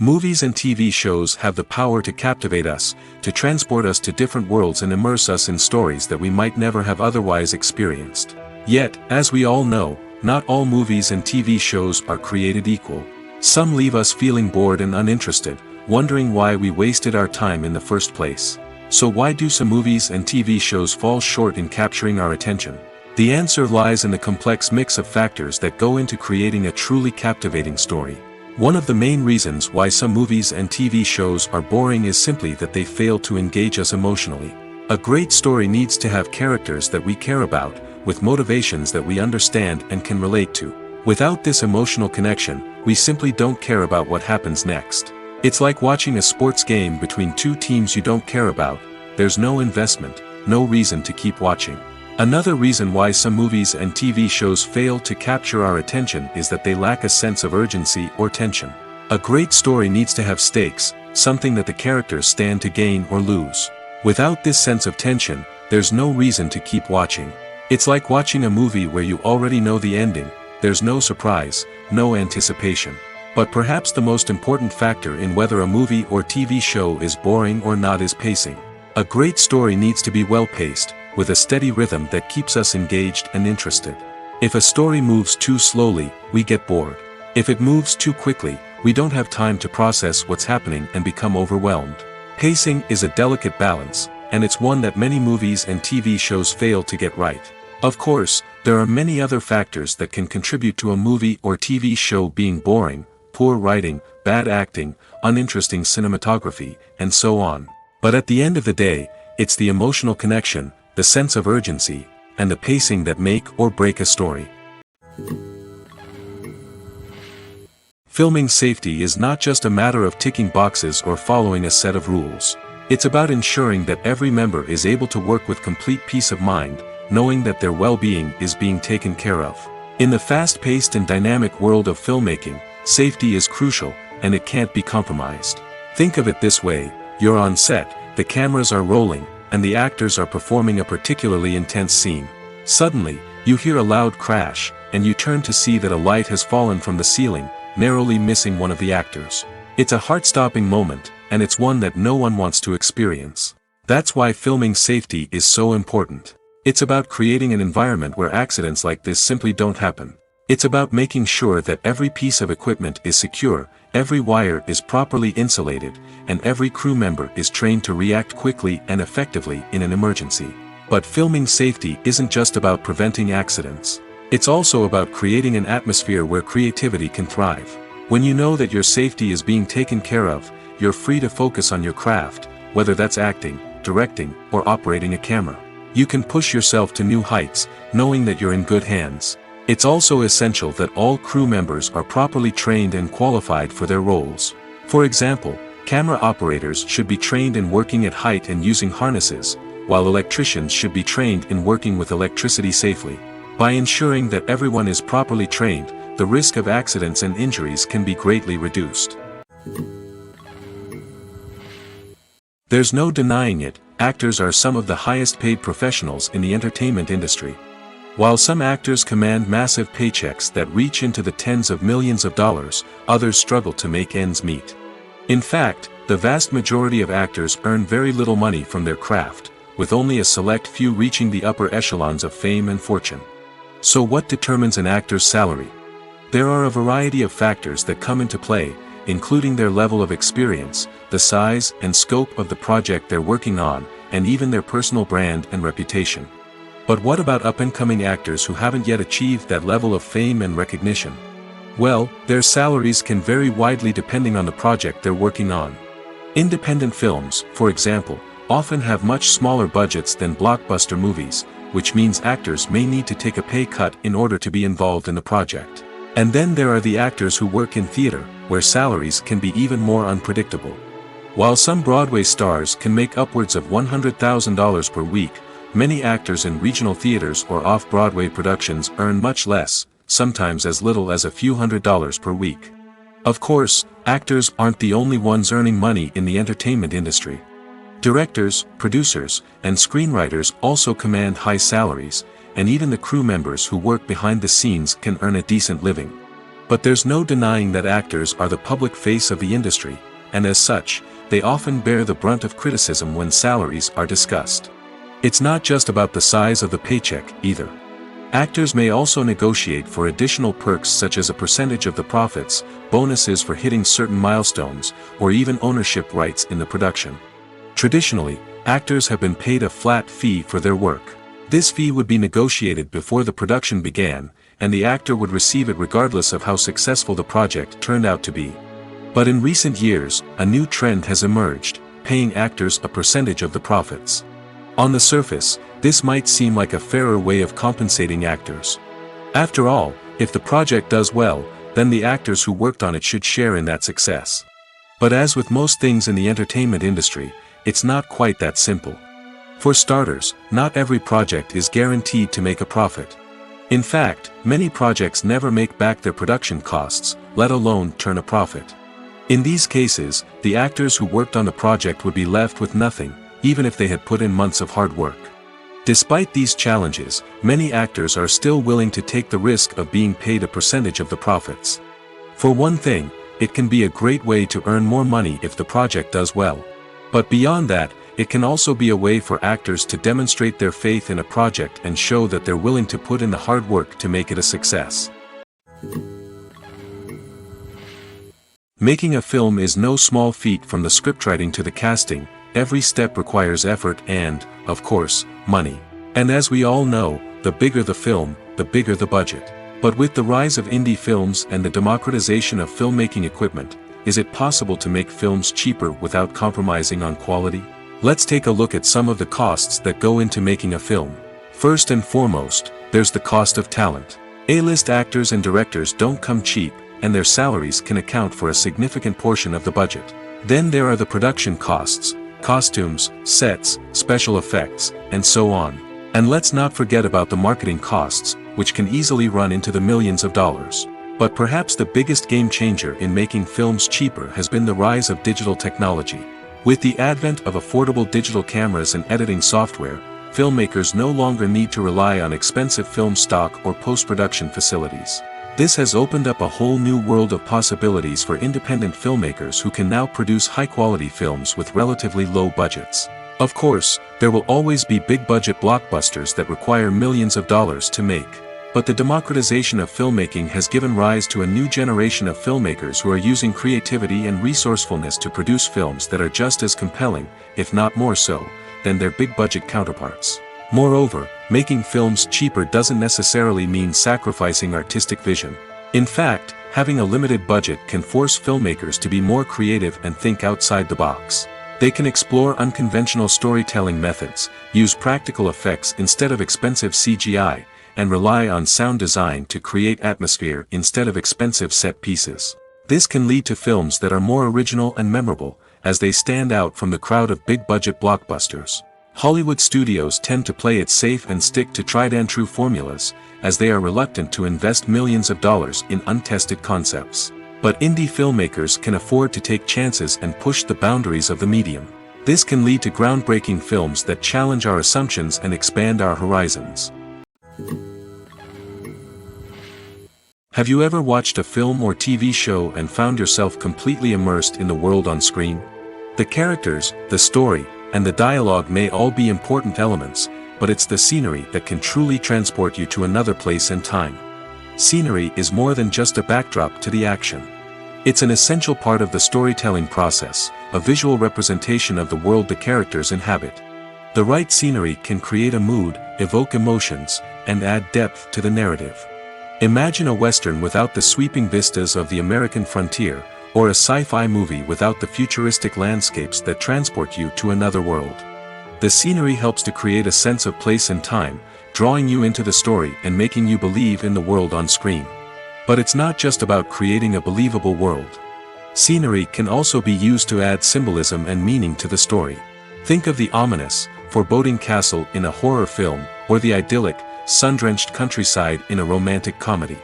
Movies and TV shows have the power to captivate us, to transport us to different worlds and immerse us in stories that we might never have otherwise experienced. Yet, as we all know, not all movies and TV shows are created equal. Some leave us feeling bored and uninterested, wondering why we wasted our time in the first place. So why do some movies and TV shows fall short in capturing our attention? The answer lies in the complex mix of factors that go into creating a truly captivating story. One of the main reasons why some movies and TV shows are boring is simply that they fail to engage us emotionally. A great story needs to have characters that we care about, with motivations that we understand and can relate to. Without this emotional connection, we simply don't care about what happens next. It's like watching a sports game between two teams you don't care about. There's no investment, no reason to keep watching. Another reason why some movies and TV shows fail to capture our attention is that they lack a sense of urgency or tension. A great story needs to have stakes, something that the characters stand to gain or lose. Without this sense of tension, there's no reason to keep watching. It's like watching a movie where you already know the ending. There's no surprise, no anticipation. But perhaps the most important factor in whether a movie or TV show is boring or not is pacing. A great story needs to be well-paced, with a steady rhythm that keeps us engaged and interested. If a story moves too slowly, we get bored. If it moves too quickly, we don't have time to process what's happening and become overwhelmed. Pacing is a delicate balance, and it's one that many movies and TV shows fail to get right. Of course, there are many other factors that can contribute to a movie or TV show being boring: poor writing, bad acting, uninteresting cinematography, and so on. But at the end of the day, it's the emotional connection, the sense of urgency, and the pacing that make or break a story. Filming safety is not just a matter of ticking boxes or following a set of rules. It's about ensuring that every member is able to work with complete peace of mind, knowing that their well-being is being taken care of. In the fast-paced and dynamic world of filmmaking, safety is crucial, and it can't be compromised. Think of it this way: you're on set, the cameras are rolling, and the actors are performing a particularly intense scene. Suddenly, you hear a loud crash, and you turn to see that a light has fallen from the ceiling, narrowly missing one of the actors. It's a heart-stopping moment, and it's one that no one wants to experience. That's why filming safety is so important. It's about creating an environment where accidents like this simply don't happen. It's about making sure that every piece of equipment is secure, every wire is properly insulated, and every crew member is trained to react quickly and effectively in an emergency. But filming safety isn't just about preventing accidents. It's also about creating an atmosphere where creativity can thrive. When you know that your safety is being taken care of, you're free to focus on your craft, whether that's acting, directing, or operating a camera. You can push yourself to new heights, knowing that you're in good hands. It's also essential that all crew members are properly trained and qualified for their roles. For example, camera operators should be trained in working at height and using harnesses, while electricians should be trained in working with electricity safely. By ensuring that everyone is properly trained, the risk of accidents and injuries can be greatly reduced. There's no denying it, actors are some of the highest paid professionals in the entertainment industry. While some actors command massive paychecks that reach into the tens of millions of dollars, others struggle to make ends meet. In fact, the vast majority of actors earn very little money from their craft, with only a select few reaching the upper echelons of fame and fortune. So what determines an actor's salary? There are a variety of factors that come into play, including their level of experience, the size and scope of the project they're working on, and even their personal brand and reputation. But what about up-and-coming actors who haven't yet achieved that level of fame and recognition? Well, their salaries can vary widely depending on the project they're working on. Independent films, for example, often have much smaller budgets than blockbuster movies, which means actors may need to take a pay cut in order to be involved in the project. And then there are the actors who work in theater, where salaries can be even more unpredictable. While some Broadway stars can make upwards of $100,000 per week, many actors in regional theaters or off-Broadway productions earn much less, sometimes as little as a few $100s per week. Of course, actors aren't the only ones earning money in the entertainment industry. Directors, producers, and screenwriters also command high salaries, and even the crew members who work behind the scenes can earn a decent living. But there's no denying that actors are the public face of the industry, and as such, they often bear the brunt of criticism when salaries are discussed. It's not just about the size of the paycheck, either. Actors may also negotiate for additional perks such as a percentage of the profits, bonuses for hitting certain milestones, or even ownership rights in the production. Traditionally, actors have been paid a flat fee for their work. This fee would be negotiated before the production began, and the actor would receive it regardless of how successful the project turned out to be. But in recent years, a new trend has emerged, paying actors a percentage of the profits. On the surface, this might seem like a fairer way of compensating actors. After all, if the project does well, then the actors who worked on it should share in that success. But as with most things in the entertainment industry, it's not quite that simple. For starters, not every project is guaranteed to make a profit. In fact, many projects never make back their production costs, let alone turn a profit. In these cases, the actors who worked on the project would be left with nothing, even if they had put in months of hard work. Despite these challenges, many actors are still willing to take the risk of being paid a percentage of the profits. For one thing, it can be a great way to earn more money if the project does well. But beyond that, it can also be a way for actors to demonstrate their faith in a project and show that they're willing to put in the hard work to make it a success. Making a film is no small feat. From the scriptwriting to the casting, every step requires effort and, of course, money. And as we all know, the bigger the film, the bigger the budget. But with the rise of indie films and the democratization of filmmaking equipment, is it possible to make films cheaper without compromising on quality? Let's take a look at some of the costs that go into making a film. First and foremost, there's the cost of talent. A-list actors and directors don't come cheap, and their salaries can account for a significant portion of the budget. Then there are the production costs, costumes, sets, special effects, and so on. And let's not forget about the marketing costs, which can easily run into the millions of dollars. But perhaps the biggest game changer in making films cheaper has been the rise of digital technology. With the advent of affordable digital cameras and editing software, filmmakers no longer need to rely on expensive film stock or post-production facilities. This has opened up a whole new world of possibilities for independent filmmakers who can now produce high-quality films with relatively low budgets. Of course, there will always be big-budget blockbusters that require millions of dollars to make. But the democratization of filmmaking has given rise to a new generation of filmmakers who are using creativity and resourcefulness to produce films that are just as compelling, if not more so, than their big-budget counterparts. Moreover, making films cheaper doesn't necessarily mean sacrificing artistic vision. In fact, having a limited budget can force filmmakers to be more creative and think outside the box. They can explore unconventional storytelling methods, use practical effects instead of expensive CGI, and rely on sound design to create atmosphere instead of expensive set pieces. This can lead to films that are more original and memorable, as they stand out from the crowd of big-budget blockbusters. Hollywood studios tend to play it safe and stick to tried-and-true formulas, as they are reluctant to invest millions of dollars in untested concepts. But indie filmmakers can afford to take chances and push the boundaries of the medium. This can lead to groundbreaking films that challenge our assumptions and expand our horizons. Have you ever watched a film or TV show and found yourself completely immersed in the world on screen? The characters, the story, and the dialogue may all be important elements, but it's the scenery that can truly transport you to another place and time. Scenery is more than just a backdrop to the action. It's an essential part of the storytelling process, a visual representation of the world the characters inhabit. The right scenery can create a mood, evoke emotions, and add depth to the narrative. Imagine a Western without the sweeping vistas of the American frontier, or a sci-fi movie without the futuristic landscapes that transport you to another world. The scenery helps to create a sense of place and time, drawing you into the story and making you believe in the world on screen. But it's not just about creating a believable world. Scenery can also be used to add symbolism and meaning to the story. Think of the ominous, foreboding castle in a horror film, or the idyllic, sun-drenched countryside in a romantic comedy.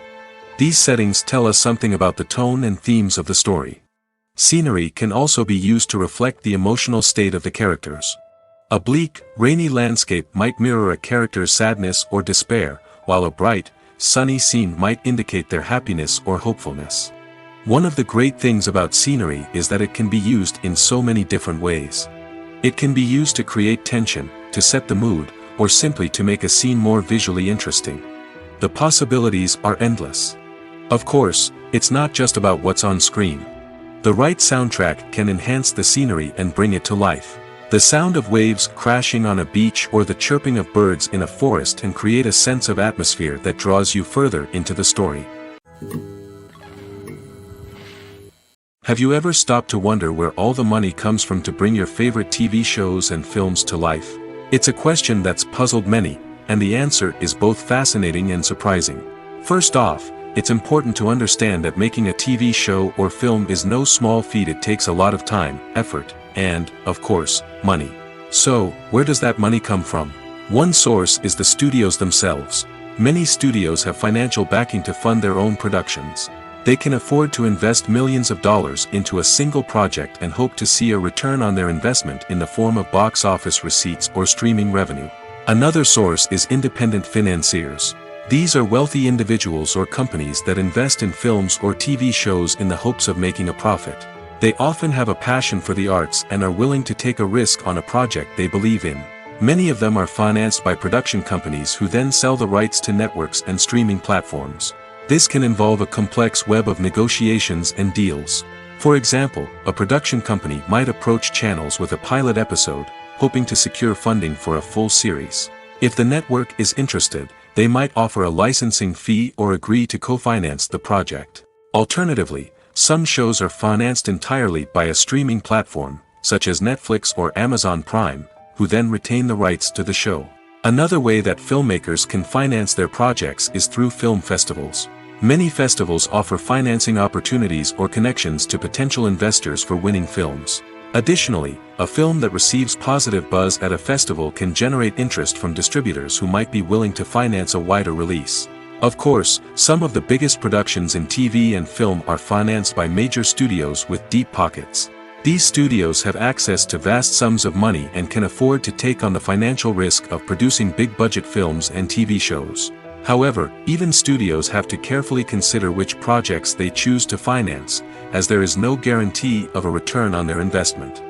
These settings tell us something about the tone and themes of the story. Scenery can also be used to reflect the emotional state of the characters. A bleak, rainy landscape might mirror a character's sadness or despair, while a bright, sunny scene might indicate their happiness or hopefulness. One of the great things about scenery is that it can be used in so many different ways. It can be used to create tension, to set the mood, or simply to make a scene more visually interesting. The possibilities are endless. Of course, it's not just about what's on screen. The right soundtrack can enhance the scenery and bring it to life. The sound of waves crashing on a beach or the chirping of birds in a forest can create a sense of atmosphere that draws you further into the story. Have you ever stopped to wonder where all the money comes from to bring your favorite TV shows and films to life? It's a question that's puzzled many, and the answer is both fascinating and surprising. First off, it's important to understand that making a TV show or film is no small feat. It takes a lot of time, effort, and, of course, money. So, where does that money come from? One source is the studios themselves. Many studios have financial backing to fund their own productions. They can afford to invest millions of dollars into a single project and hope to see a return on their investment in the form of box office receipts or streaming revenue. Another source is independent financiers. These are wealthy individuals or companies that invest in films or TV shows in the hopes of making a profit. They often have a passion for the arts and are willing to take a risk on a project they believe in. Many of them are financed by production companies who then sell the rights to networks and streaming platforms. This can involve a complex web of negotiations and deals. For example, a production company might approach channels with a pilot episode, hoping to secure funding for a full series. If the network is interested, they might offer a licensing fee or agree to co-finance the project. Alternatively, some shows are financed entirely by a streaming platform, such as Netflix or Amazon Prime, who then retain the rights to the show. Another way that filmmakers can finance their projects is through film festivals. Many festivals offer financing opportunities or connections to potential investors for winning films. Additionally, a film that receives positive buzz at a festival can generate interest from distributors who might be willing to finance a wider release. Of course, some of the biggest productions in TV and film are financed by major studios with deep pockets. These studios have access to vast sums of money and can afford to take on the financial risk of producing big-budget films and TV shows. However, even studios have to carefully consider which projects they choose to finance, as there is no guarantee of a return on their investment.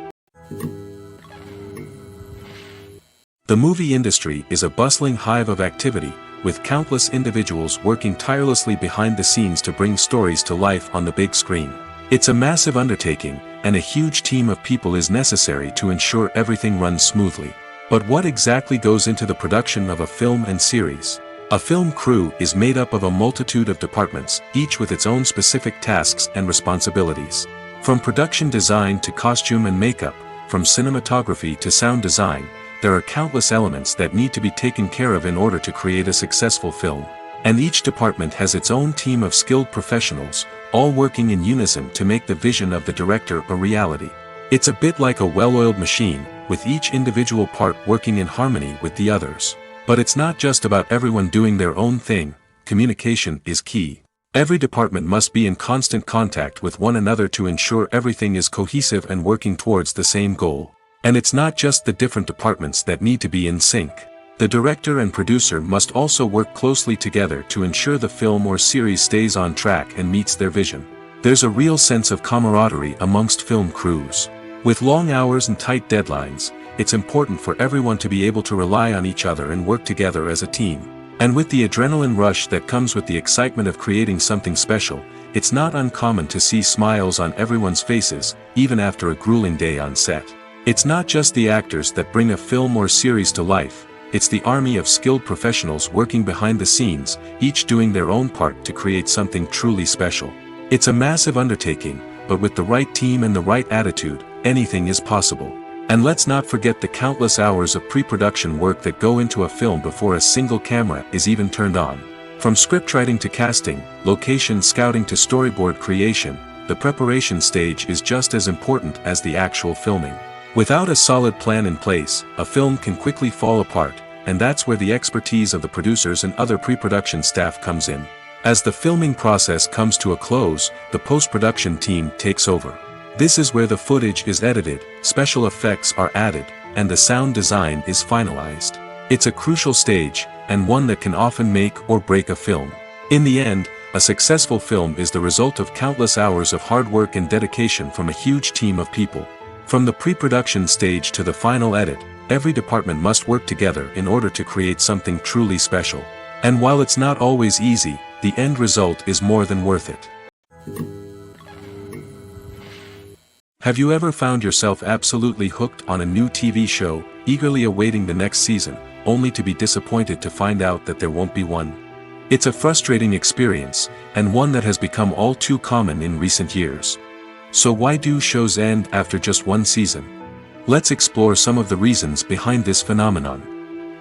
The movie industry is a bustling hive of activity, with countless individuals working tirelessly behind the scenes to bring stories to life on the big screen. It's a massive undertaking, and a huge team of people is necessary to ensure everything runs smoothly. But what exactly goes into the production of a film and series? A film crew is made up of a multitude of departments, each with its own specific tasks and responsibilities. From production design to costume and makeup, from cinematography to sound design, there are countless elements that need to be taken care of in order to create a successful film. And each department has its own team of skilled professionals, all working in unison to make the vision of the director a reality. It's a bit like a well-oiled machine, with each individual part working in harmony with the others. But it's not just about everyone doing their own thing. Communication is key. Every department must be in constant contact with one another to ensure everything is cohesive and working towards the same goal. And it's not just the different departments that need to be in sync. The director and producer must also work closely together to ensure the film or series stays on track and meets their vision. There's a real sense of camaraderie amongst film crews. With long hours and tight deadlines, it's important for everyone to be able to rely on each other and work together as a team. And with the adrenaline rush that comes with the excitement of creating something special, it's not uncommon to see smiles on everyone's faces, even after a grueling day on set. It's not just the actors that bring a film or series to life, it's the army of skilled professionals working behind the scenes, each doing their own part to create something truly special. It's a massive undertaking, but with the right team and the right attitude, anything is possible. And let's not forget the countless hours of pre-production work that go into a film before a single camera is even turned on. From scriptwriting to casting, location scouting to storyboard creation, the preparation stage is just as important as the actual filming. Without a solid plan in place, a film can quickly fall apart, and that's where the expertise of the producers and other pre-production staff comes in. As the filming process comes to a close, the post-production team takes over. This is where the footage is edited, special effects are added, and the sound design is finalized. It's a crucial stage, and one that can often make or break a film. In the end, a successful film is the result of countless hours of hard work and dedication from a huge team of people. From the pre-production stage to the final edit, every department must work together in order to create something truly special. And while it's not always easy, the end result is more than worth it. Have you ever found yourself absolutely hooked on a new TV show, eagerly awaiting the next season, only to be disappointed to find out that there won't be one? It's a frustrating experience, and one that has become all too common in recent years. So why do shows end after just one season? Let's explore some of the reasons behind this phenomenon.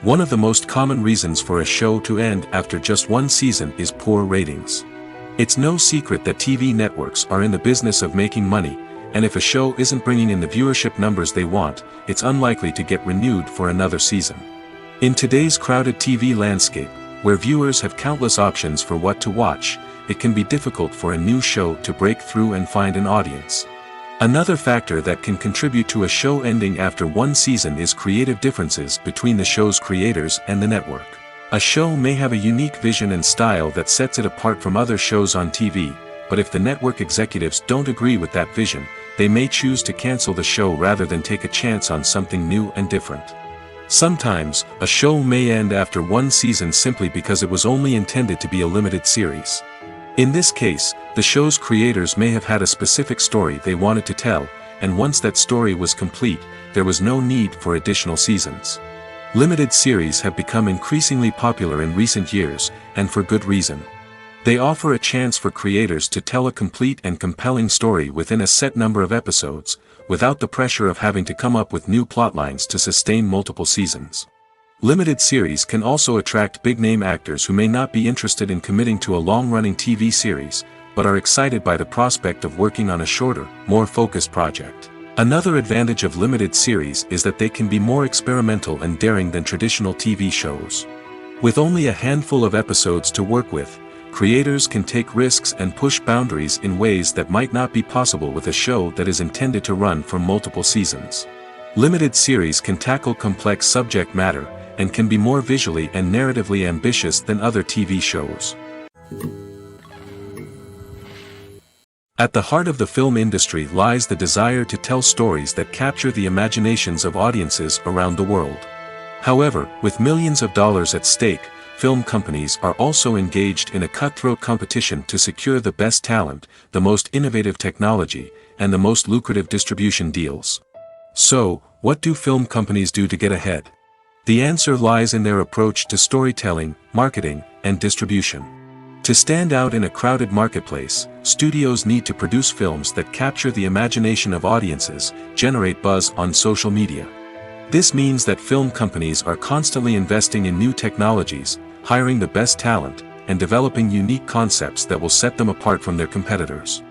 One of the most common reasons for a show to end after just one season is poor ratings. It's no secret that TV networks are in the business of making money, and if a show isn't bringing in the viewership numbers they want, it's unlikely to get renewed for another season. In today's crowded TV landscape, where viewers have countless options for what to watch, it can be difficult for a new show to break through and find an audience. Another factor that can contribute to a show ending after one season is creative differences between the show's creators and the network. A show may have a unique vision and style that sets it apart from other shows on TV, but if the network executives don't agree with that vision, they may choose to cancel the show rather than take a chance on something new and different. Sometimes, a show may end after one season simply because it was only intended to be a limited series. In this case, the show's creators may have had a specific story they wanted to tell, and once that story was complete, there was no need for additional seasons. Limited series have become increasingly popular in recent years, and for good reason. They offer a chance for creators to tell a complete and compelling story within a set number of episodes, without the pressure of having to come up with new plotlines to sustain multiple seasons. Limited series can also attract big-name actors who may not be interested in committing to a long-running TV series, but are excited by the prospect of working on a shorter, more focused project. Another advantage of limited series is that they can be more experimental and daring than traditional TV shows. With only a handful of episodes to work with, creators can take risks and push boundaries in ways that might not be possible with a show that is intended to run for multiple seasons. Limited series can tackle complex subject matter, and can be more visually and narratively ambitious than other TV shows. At the heart of the film industry lies the desire to tell stories that capture the imaginations of audiences around the world. However, with millions of dollars at stake, film companies are also engaged in a cutthroat competition to secure the best talent, the most innovative technology, and the most lucrative distribution deals. So, what do film companies do to get ahead? The answer lies in their approach to storytelling, marketing, and distribution. To stand out in a crowded marketplace, studios need to produce films that capture the imagination of audiences, generate buzz on social media. This means that film companies are constantly investing in new technologies, hiring the best talent, and developing unique concepts that will set them apart from their competitors.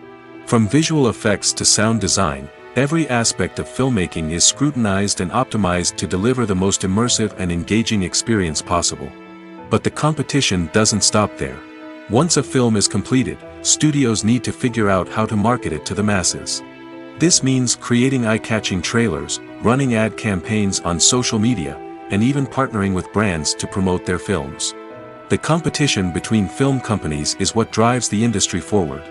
From visual effects to sound design, every aspect of filmmaking is scrutinized and optimized to deliver the most immersive and engaging experience possible. But the competition doesn't stop there. Once a film is completed, studios need to figure out how to market it to the masses. This means creating eye-catching trailers, running ad campaigns on social media, and even partnering with brands to promote their films. The competition between film companies is what drives the industry forward.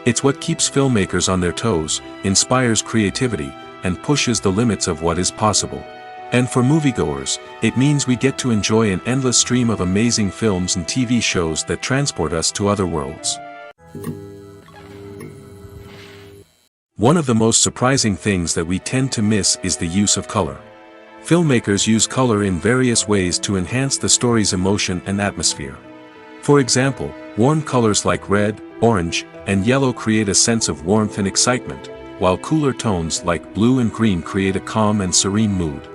It's what keeps filmmakers on their toes, inspires creativity, and pushes the limits of what is possible. And for moviegoers, it means we get to enjoy an endless stream of amazing films and TV shows that transport us to other worlds. One of the most surprising things that we tend to miss is the use of color. Filmmakers use color in various ways to enhance the story's emotion and atmosphere. For example, warm colors like red, orange, and yellow create a sense of warmth and excitement, while cooler tones like blue and green create a calm and serene mood.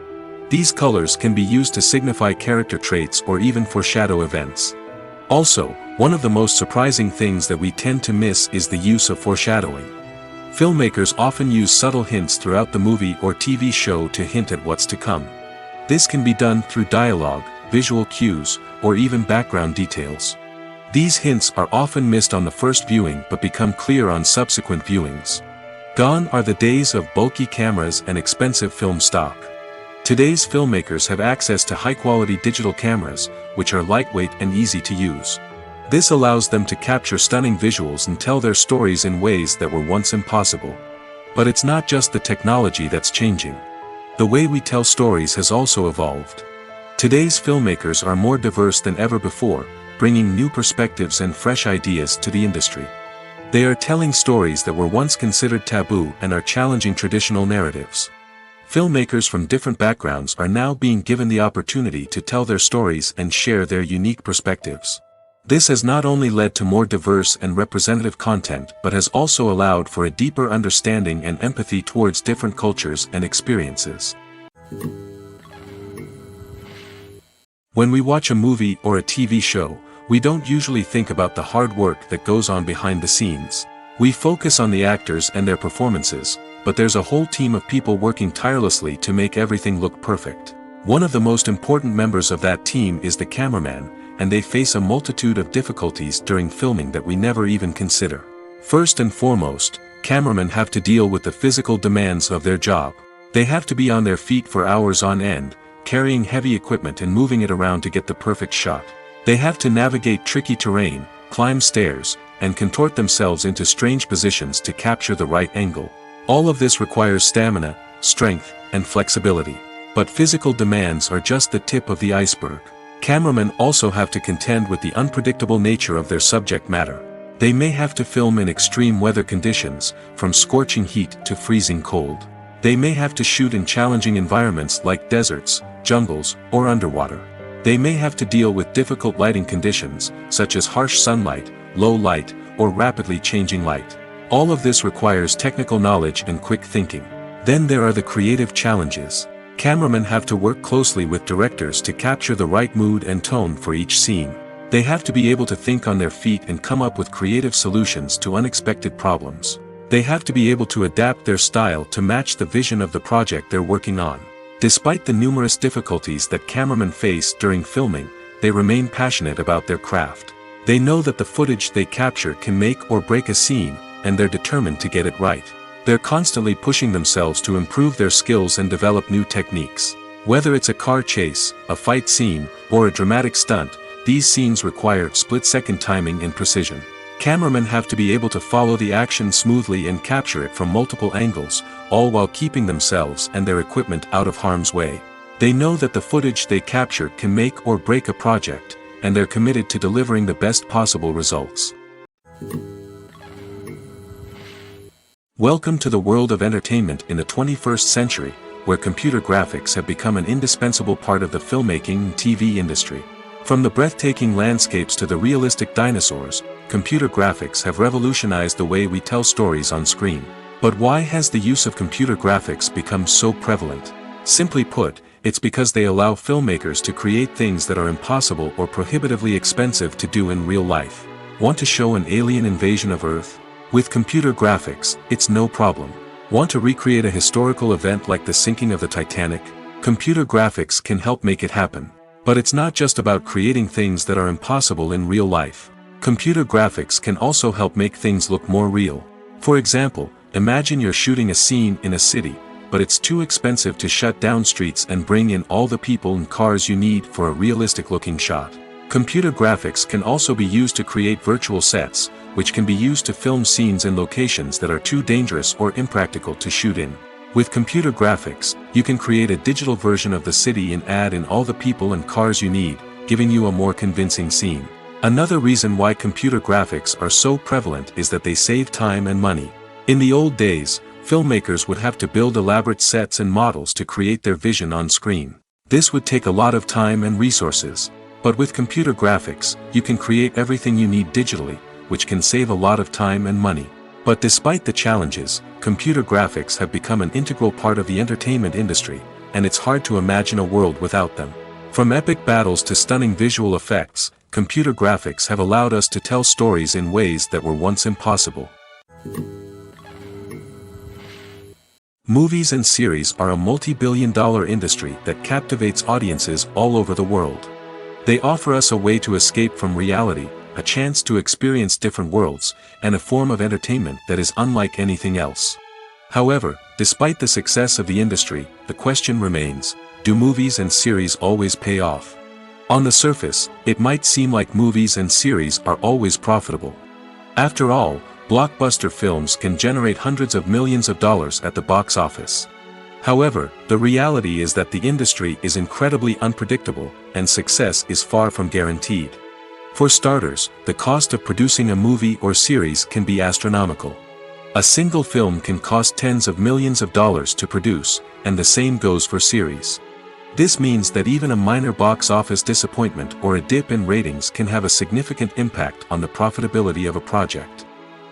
These colors can be used to signify character traits or even foreshadow events. Also, one of the most surprising things that we tend to miss is the use of foreshadowing. Filmmakers often use subtle hints throughout the movie or TV show to hint at what's to come. This can be done through dialogue, visual cues, or even background details. These hints are often missed on the first viewing but become clear on subsequent viewings. Gone are the days of bulky cameras and expensive film stock. Today's filmmakers have access to high-quality digital cameras, which are lightweight and easy to use. This allows them to capture stunning visuals and tell their stories in ways that were once impossible. But it's not just the technology that's changing. The way we tell stories has also evolved. Today's filmmakers are more diverse than ever before, bringing new perspectives and fresh ideas to the industry. They are telling stories that were once considered taboo and are challenging traditional narratives. Filmmakers from different backgrounds are now being given the opportunity to tell their stories and share their unique perspectives. This has not only led to more diverse and representative content but has also allowed for a deeper understanding and empathy towards different cultures and experiences. When we watch a movie or a TV show, we don't usually think about the hard work that goes on behind the scenes. We focus on the actors and their performances, but there's a whole team of people working tirelessly to make everything look perfect. One of the most important members of that team is the cameraman, and they face a multitude of difficulties during filming that we never even consider. First and foremost, cameramen have to deal with the physical demands of their job. They have to be on their feet for hours on end, carrying heavy equipment and moving it around to get the perfect shot. They have to navigate tricky terrain, climb stairs, and contort themselves into strange positions to capture the right angle. All of this requires stamina, strength, and flexibility. But physical demands are just the tip of the iceberg. Cameramen also have to contend with the unpredictable nature of their subject matter. They may have to film in extreme weather conditions, from scorching heat to freezing cold. They may have to shoot in challenging environments like deserts, jungles, or underwater. They may have to deal with difficult lighting conditions, such as harsh sunlight, low light, or rapidly changing light. All of this requires technical knowledge and quick thinking. Then there are the creative challenges. Cameramen have to work closely with directors to capture the right mood and tone for each scene. They have to be able to think on their feet and come up with creative solutions to unexpected problems. They have to be able to adapt their style to match the vision of the project they're working on. Despite the numerous difficulties that cameramen face during filming, they remain passionate about their craft. They know that the footage they capture can make or break a scene, and they're determined to get it right. They're constantly pushing themselves to improve their skills and develop new techniques. Whether it's a car chase, a fight scene, or a dramatic stunt, these scenes require split-second timing and precision. Cameramen have to be able to follow the action smoothly and capture it from multiple angles, all while keeping themselves and their equipment out of harm's way. They know that the footage they capture can make or break a project, and they're committed to delivering the best possible results. Welcome to the world of entertainment in the 21st century, where computer graphics have become an indispensable part of the filmmaking and TV industry. From the breathtaking landscapes to the realistic dinosaurs, computer graphics have revolutionized the way we tell stories on screen. But why has the use of computer graphics become so prevalent? Simply put, it's because they allow filmmakers to create things that are impossible or prohibitively expensive to do in real life. Want to show an alien invasion of Earth? With computer graphics, it's no problem. Want to recreate a historical event like the sinking of the Titanic? Computer graphics can help make it happen. But it's not just about creating things that are impossible in real life. Computer graphics can also help make things look more real. For example, imagine you're shooting a scene in a city, but it's too expensive to shut down streets and bring in all the people and cars you need for a realistic-looking shot. Computer graphics can also be used to create virtual sets, which can be used to film scenes in locations that are too dangerous or impractical to shoot in. With computer graphics, you can create a digital version of the city and add in all the people and cars you need, giving you a more convincing scene. Another reason why computer graphics are so prevalent is that they save time and money. In the old days, filmmakers would have to build elaborate sets and models to create their vision on screen. This would take a lot of time and resources. But with computer graphics, you can create everything you need digitally, which can save a lot of time and money. But despite the challenges, computer graphics have become an integral part of the entertainment industry, and it's hard to imagine a world without them. From epic battles to stunning visual effects, computer graphics have allowed us to tell stories in ways that were once impossible. Movies and series are a multi-billion-dollar industry that captivates audiences all over the world. They offer us a way to escape from reality, a chance to experience different worlds, and a form of entertainment that is unlike anything else. However, despite the success of the industry, the question remains, do movies and series always pay off? On the surface, it might seem like movies and series are always profitable. After all, blockbuster films can generate hundreds of millions of dollars at the box office. However, the reality is that the industry is incredibly unpredictable, and success is far from guaranteed. For starters, the cost of producing a movie or series can be astronomical. A single film can cost tens of millions of dollars to produce, and the same goes for series. This means that even a minor box office disappointment or a dip in ratings can have a significant impact on the profitability of a project.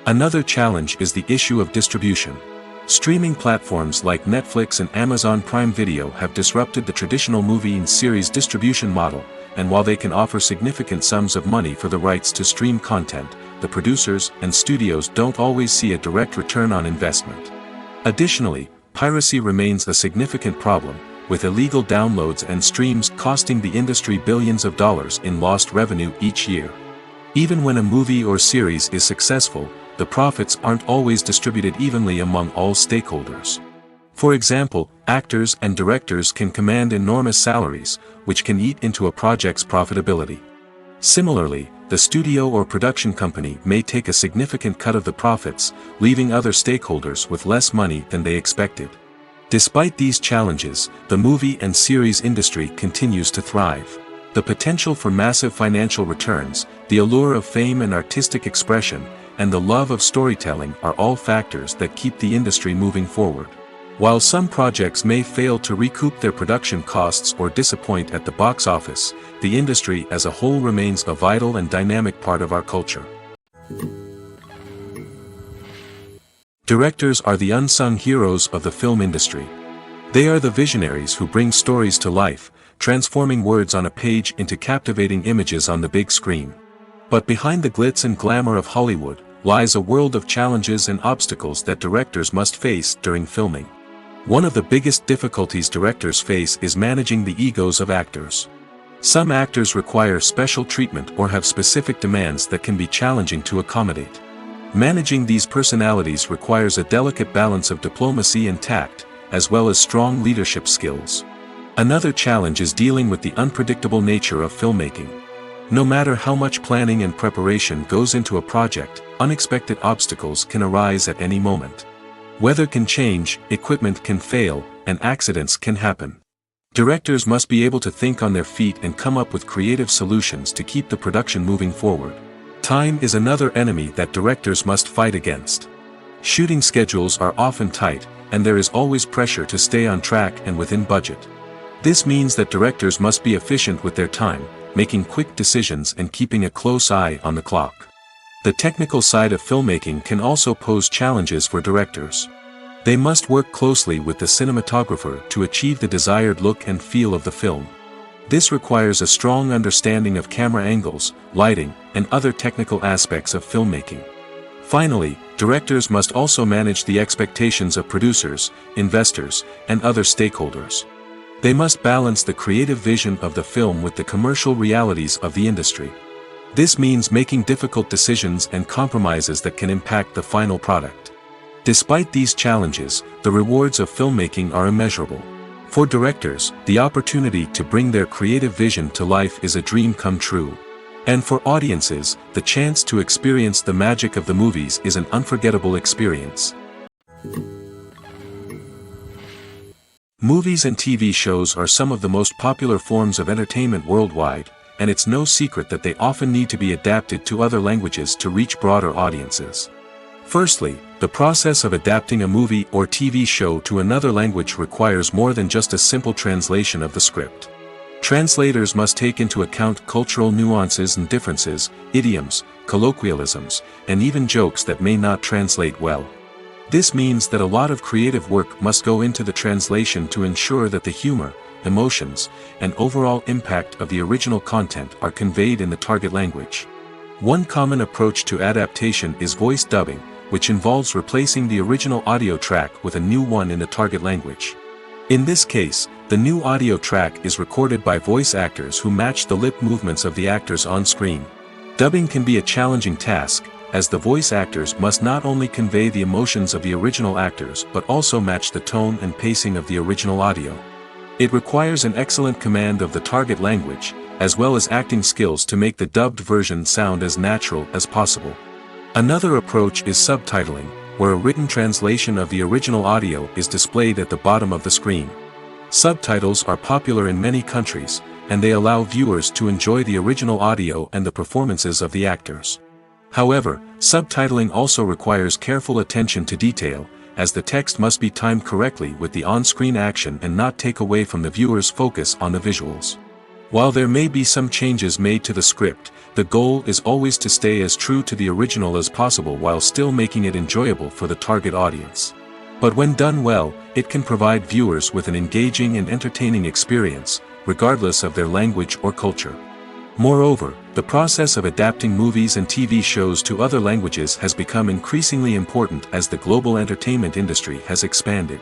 Another challenge is the issue of distribution. Streaming platforms like Netflix and Amazon Prime Video have disrupted the traditional movie and series distribution model, and while they can offer significant sums of money for the rights to stream content, the producers and studios don't always see a direct return on investment. Additionally, piracy remains a significant problem, with illegal downloads and streams costing the industry billions of dollars in lost revenue each year. Even when a movie or series is successful, the profits aren't always distributed evenly among all stakeholders. For example, actors and directors can command enormous salaries, which can eat into a project's profitability. Similarly, the studio or production company may take a significant cut of the profits, leaving other stakeholders with less money than they expected. Despite these challenges, the movie and series industry continues to thrive. The potential for massive financial returns, the allure of fame and artistic expression, and the love of storytelling are all factors that keep the industry moving forward. While some projects may fail to recoup their production costs or disappoint at the box office, the industry as a whole remains a vital and dynamic part of our culture. Directors are the unsung heroes of the film industry. They are the visionaries who bring stories to life, transforming words on a page into captivating images on the big screen. But behind the glitz and glamour of Hollywood, lies a world of challenges and obstacles that directors must face during filming. One of the biggest difficulties directors face is managing the egos of actors. Some actors require special treatment or have specific demands that can be challenging to accommodate. Managing these personalities requires a delicate balance of diplomacy and tact, as well as strong leadership skills. Another challenge is dealing with the unpredictable nature of filmmaking. No matter how much planning and preparation goes into a project, unexpected obstacles can arise at any moment. Weather can change, equipment can fail, and accidents can happen. Directors must be able to think on their feet and come up with creative solutions to keep the production moving forward. Time is another enemy that directors must fight against. Shooting schedules are often tight, and there is always pressure to stay on track and within budget. This means that directors must be efficient with their time, making quick decisions and keeping a close eye on the clock. The technical side of filmmaking can also pose challenges for directors. They must work closely with the cinematographer to achieve the desired look and feel of the film. This requires a strong understanding of camera angles, lighting, and other technical aspects of filmmaking. Finally, directors must also manage the expectations of producers, investors, and other stakeholders. They must balance the creative vision of the film with the commercial realities of the industry. This means making difficult decisions and compromises that can impact the final product. Despite these challenges, the rewards of filmmaking are immeasurable. For directors, the opportunity to bring their creative vision to life is a dream come true. And for audiences, the chance to experience the magic of the movies is an unforgettable experience. Movies and TV shows are some of the most popular forms of entertainment worldwide, and it's no secret that they often need to be adapted to other languages to reach broader audiences. Firstly, the process of adapting a movie or TV show to another language requires more than just a simple translation of the script. Translators must take into account cultural nuances and differences, idioms, colloquialisms, and even jokes that may not translate well. This means that a lot of creative work must go into the translation to ensure that the humor, emotions, and overall impact of the original content are conveyed in the target language. One common approach to adaptation is voice dubbing, which involves replacing the original audio track with a new one in the target language. In this case, the new audio track is recorded by voice actors who match the lip movements of the actors on screen. Dubbing can be a challenging task, as the voice actors must not only convey the emotions of the original actors but also match the tone and pacing of the original audio. It requires an excellent command of the target language, as well as acting skills to make the dubbed version sound as natural as possible. Another approach is subtitling, where a written translation of the original audio is displayed at the bottom of the screen. Subtitles are popular in many countries, and they allow viewers to enjoy the original audio and the performances of the actors. However, subtitling also requires careful attention to detail, as the text must be timed correctly with the on-screen action and not take away from the viewer's focus on the visuals. While there may be some changes made to the script, the goal is always to stay as true to the original as possible while still making it enjoyable for the target audience. But when done well, it can provide viewers with an engaging and entertaining experience, regardless of their language or culture. Moreover, the process of adapting movies and TV shows to other languages has become increasingly important as the global entertainment industry has expanded.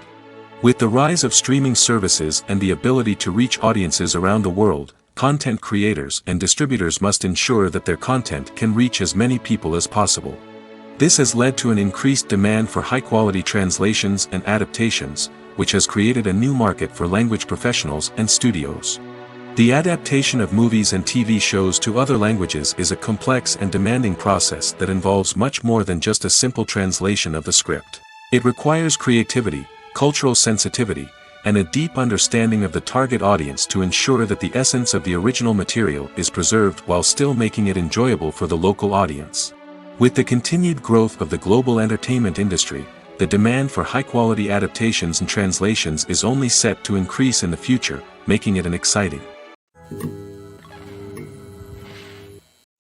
With the rise of streaming services and the ability to reach audiences around the world, content creators and distributors must ensure that their content can reach as many people as possible. This has led to an increased demand for high-quality translations and adaptations, which has created a new market for language professionals and studios. The adaptation of movies and TV shows to other languages is a complex and demanding process that involves much more than just a simple translation of the script. It requires creativity, cultural sensitivity, and a deep understanding of the target audience to ensure that the essence of the original material is preserved while still making it enjoyable for the local audience. With the continued growth of the global entertainment industry, the demand for high-quality adaptations and translations is only set to increase in the future, making it exciting.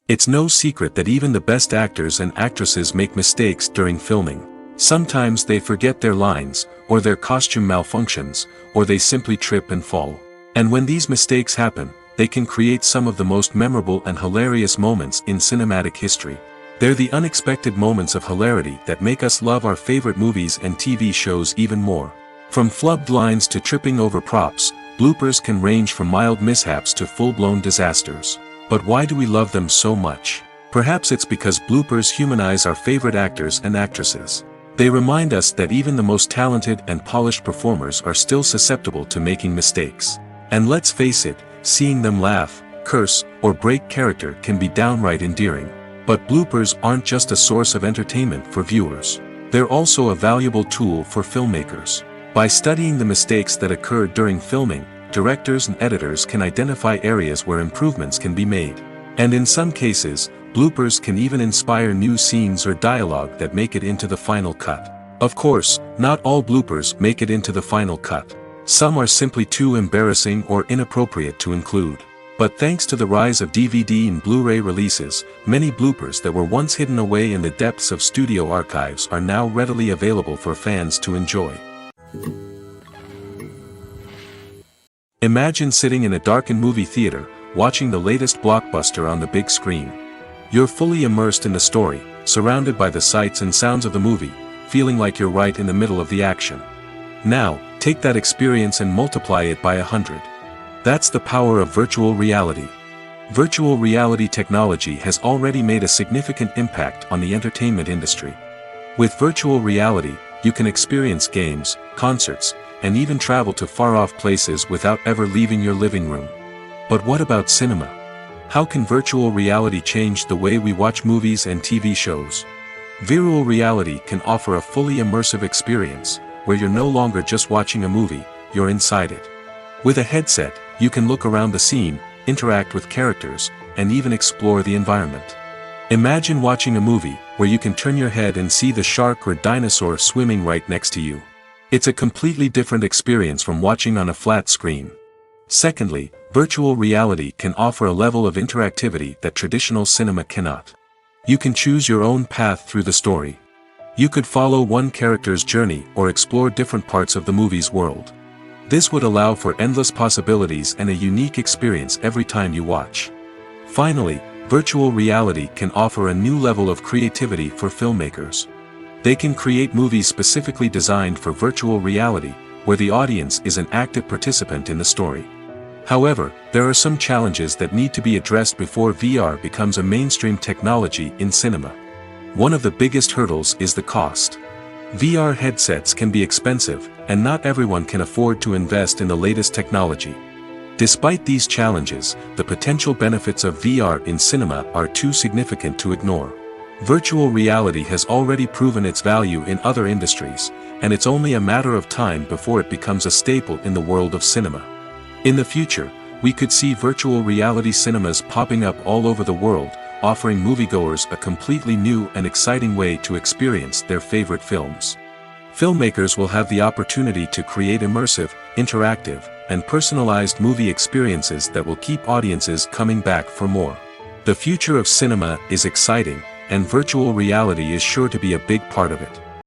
It's no secret that even the best actors and actresses make mistakes during filming. Sometimes they forget their lines, or their costume malfunctions, or they simply trip and fall. And when these mistakes happen, they can create some of the most memorable and hilarious moments in cinematic history. They're the unexpected moments of hilarity that make us love our favorite movies and TV shows even more. From flubbed lines to tripping over props, bloopers can range from mild mishaps to full-blown disasters. But why do we love them so much? Perhaps it's because bloopers humanize our favorite actors and actresses. They remind us that even the most talented and polished performers are still susceptible to making mistakes. And let's face it, seeing them laugh, curse, or break character can be downright endearing. But bloopers aren't just a source of entertainment for viewers. They're also a valuable tool for filmmakers. By studying the mistakes that occurred during filming, directors and editors can identify areas where improvements can be made. And in some cases, bloopers can even inspire new scenes or dialogue that make it into the final cut. Of course, not all bloopers make it into the final cut. Some are simply too embarrassing or inappropriate to include. But thanks to the rise of DVD and Blu-ray releases, many bloopers that were once hidden away in the depths of studio archives are now readily available for fans to enjoy. Imagine sitting in a darkened movie theater, watching the latest blockbuster on the big screen. You're fully immersed in the story, surrounded by the sights and sounds of the movie, feeling like you're right in the middle of the action. Now, take that experience and multiply it by 100. That's the power of virtual reality. Virtual reality technology has already made a significant impact on the entertainment industry. With virtual reality, you can experience games, concerts, and even travel to far-off places without ever leaving your living room. But what about cinema? How can virtual reality change the way we watch movies and TV shows? Virtual reality can offer a fully immersive experience, where you're no longer just watching a movie, you're inside it. With a headset, you can look around the scene, interact with characters, and even explore the environment. Imagine watching a movie where you can turn your head and see the shark or dinosaur swimming right next to you. It's a completely different experience from watching on a flat screen. Secondly, virtual reality can offer a level of interactivity that traditional cinema cannot. You can choose your own path through the story. You could follow one character's journey or explore different parts of the movie's world. This would allow for endless possibilities and a unique experience every time you watch. Finally, virtual reality can offer a new level of creativity for filmmakers. They can create movies specifically designed for virtual reality, where the audience is an active participant in the story. However, there are some challenges that need to be addressed before VR becomes a mainstream technology in cinema. One of the biggest hurdles is the cost. VR headsets can be expensive, and not everyone can afford to invest in the latest technology. Despite these challenges, the potential benefits of VR in cinema are too significant to ignore. Virtual reality has already proven its value in other industries, and it's only a matter of time before it becomes a staple in the world of cinema. In the future, we could see virtual reality cinemas popping up all over the world, offering moviegoers a completely new and exciting way to experience their favorite films. Filmmakers will have the opportunity to create immersive, interactive, and personalized movie experiences that will keep audiences coming back for more. The future of cinema is exciting, and virtual reality is sure to be a big part of it.